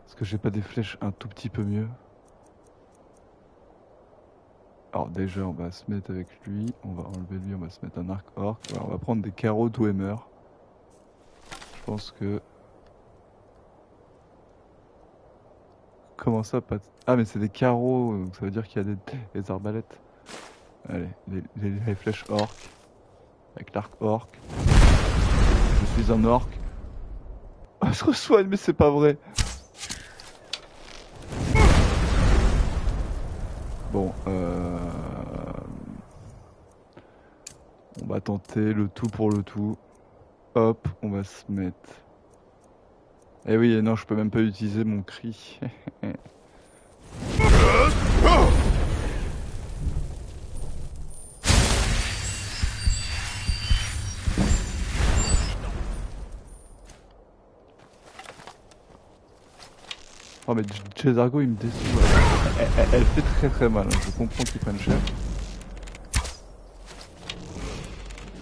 Est-ce que j'ai pas des flèches un tout petit peu mieux? Alors déjà on va se mettre avec lui, on va enlever lui, on va se mettre un arc orc. Alors, on va prendre des carreaux Dwemer. Je pense que... Comment ça pas... Ah mais c'est des carreaux, donc ça veut dire qu'il y a des arbalètes. Allez, les flèches orc. Avec l'arc orc. Je suis un orc. Oh, je resoigne mais c'est pas vrai. Bon, on va tenter le tout pour le tout. Hop, on va se mettre... Eh oui, non, je peux même pas utiliser mon cri. Oh mais Jesargo il me déçoit. Elle fait très très mal, hein. Je comprends qu'ils prennent cher.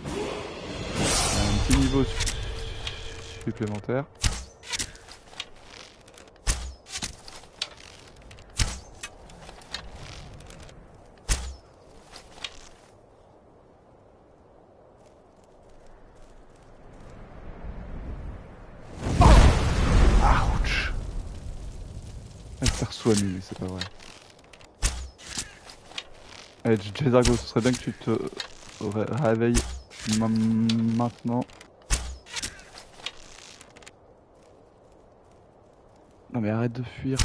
Un petit niveau supplémentaire. Soigné, mais c'est pas vrai. Allez, Jesargo, ce serait bien que tu te réveilles maintenant. Non mais arrête de fuir.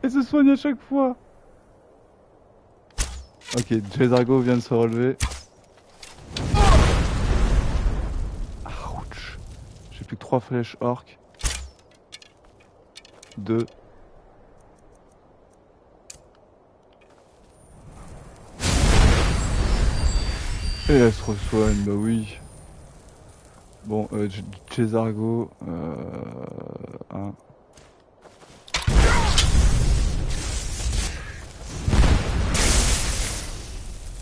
Elle se soigne à chaque fois. Ok, Jesargo vient de se relever. Plus que 3 flèches orc. 2. Et elle se resoigne, bah oui. Bon, Jesargo. 1.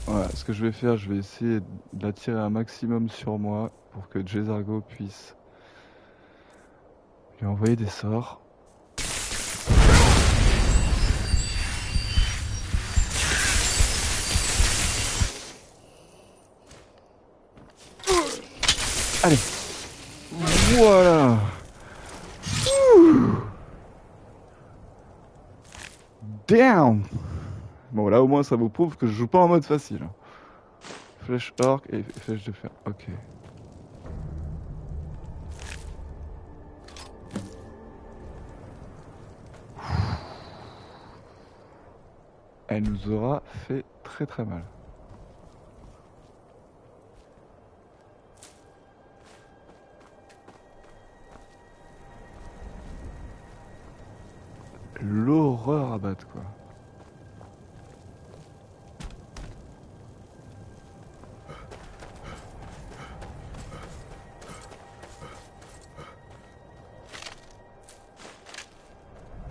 Voilà, ce que je vais faire, je vais essayer d'attirer un maximum sur moi pour que Jesargo puisse lui envoyer des sorts. Allez. Voilà. Damn. Bon là au moins ça vous prouve que je joue pas en mode facile. Flèche orc et flèche de fer. Ok. Elle nous aura fait très très mal. l'horreur à battre, quoi.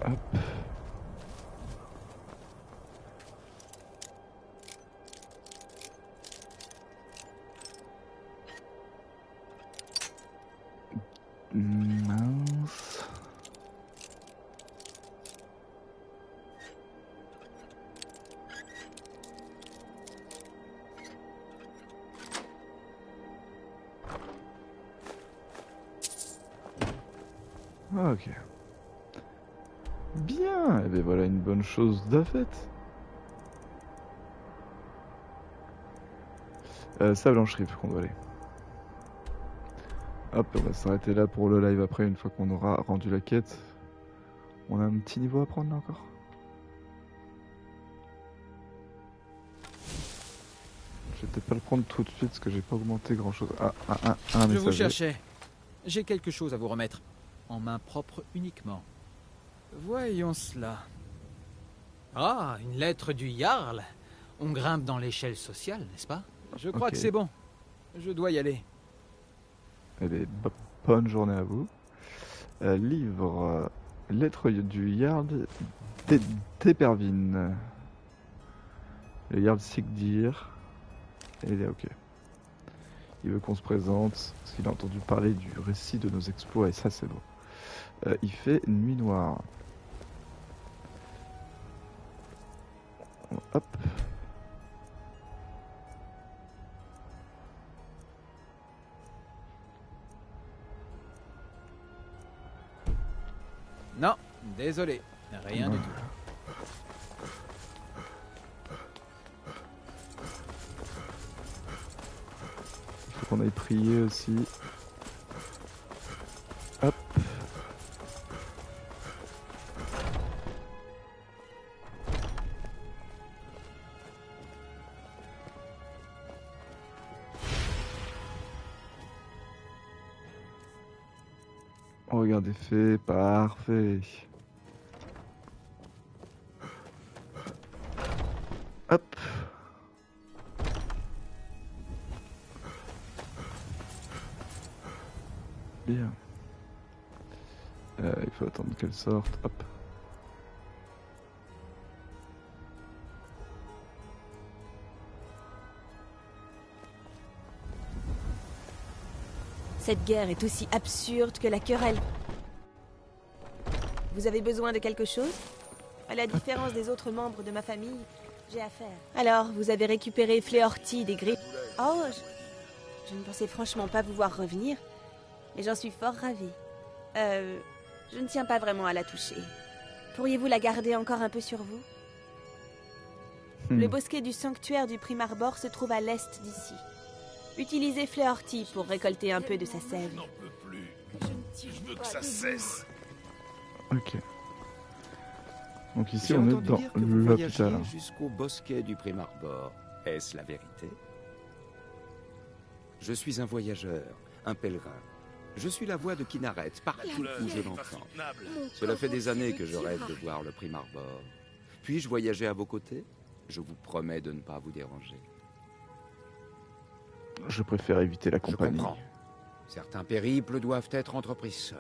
Hop. Mince. Ok. Bien, et bien voilà une bonne chose de faite. C'est à Blanche-Rive qu'on doit aller. Hop, on va s'arrêter là pour le live après, une fois qu'on aura rendu la quête. On a un petit niveau à prendre là encore. Je vais peut-être pas le prendre tout de suite parce que j'ai pas augmenté grand chose. Ah, un message. Je vous cherchais. J'ai quelque chose à vous remettre. En main propre uniquement. Voyons cela. Ah, une lettre du Jarl. On grimpe dans l'échelle sociale, n'est-ce pas? Je crois que c'est bon. Je dois y aller. Eh bien, bonne journée à vous. Livre, lettre du Jarl d'Epervin. Le Jarl Sigdir. Et il est ok. Il veut qu'on se présente, parce qu'il a entendu parler du récit de nos exploits, et ça c'est beau. Il fait nuit noire. Hop. Non, désolé. Rien du tout. Il faut qu'on aille prier aussi. Hop. Oh, regardez, fait, parfait. Hop. Bien. Il faut attendre qu'elle sorte. Hop. Cette guerre est aussi absurde que la querelle. Vous avez besoin de quelque chose? À la différence des autres membres de ma famille, j'ai affaire. Alors, vous avez récupéré Fléorty des griffes. Oh, je ne pensais franchement pas vous voir revenir, mais j'en suis fort ravie. Je ne tiens pas vraiment à la toucher. Pourriez-vous la garder encore un peu sur vous? Le bosquet du sanctuaire du Primarbor se trouve à l'est d'ici. Utilisez Fléorty pour récolter un peu de sa sève. Je n'en peux plus. Je veux que ça cesse. Ok. Donc ici J'ai on est entendu dans dire que vous l'hôpital. voyagiez jusqu'au bosquet du Primarbor. Est-ce la vérité? Je suis un voyageur, un pèlerin. Je suis la voix de Kinaret, partout où je l'entends. Cela fait des années que je rêve de voir le Primarbor. Puis-je voyager à vos côtés? Je vous promets de ne pas vous déranger. Je préfère éviter la compagnie. Je comprends. Certains périples doivent être entrepris seuls.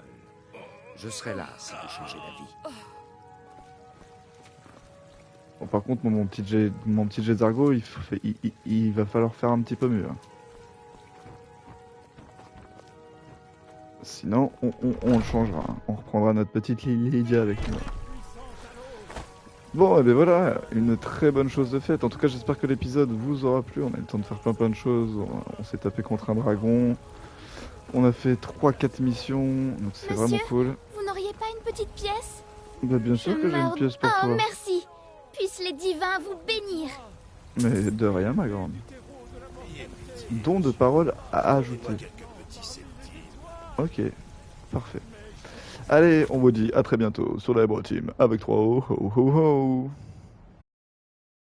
Je serai là si vous changez d'avis. Bon, par contre, mon petit jet d'argot, il va falloir faire un petit peu mieux. Hein. Sinon, on le changera. Hein. On reprendra notre petite Lydia avec nous. Bon, et bien voilà, une très bonne chose de faite. En tout cas, j'espère que l'épisode vous aura plu. On a eu le temps de faire plein de choses. On s'est tapé contre un dragon. On a fait 3-4 missions. Donc c'est vraiment cool. Vous n'auriez pas une petite pièce? Bah, bien sûr que j'ai une pièce pour toi. Merci. Puissent les divins vous bénir. Mais de rien, ma grande. Don de parole à ajouter. Ok, parfait. Allez, on vous dit à très bientôt sur la Libre Team avec 3 ho ho ho ho.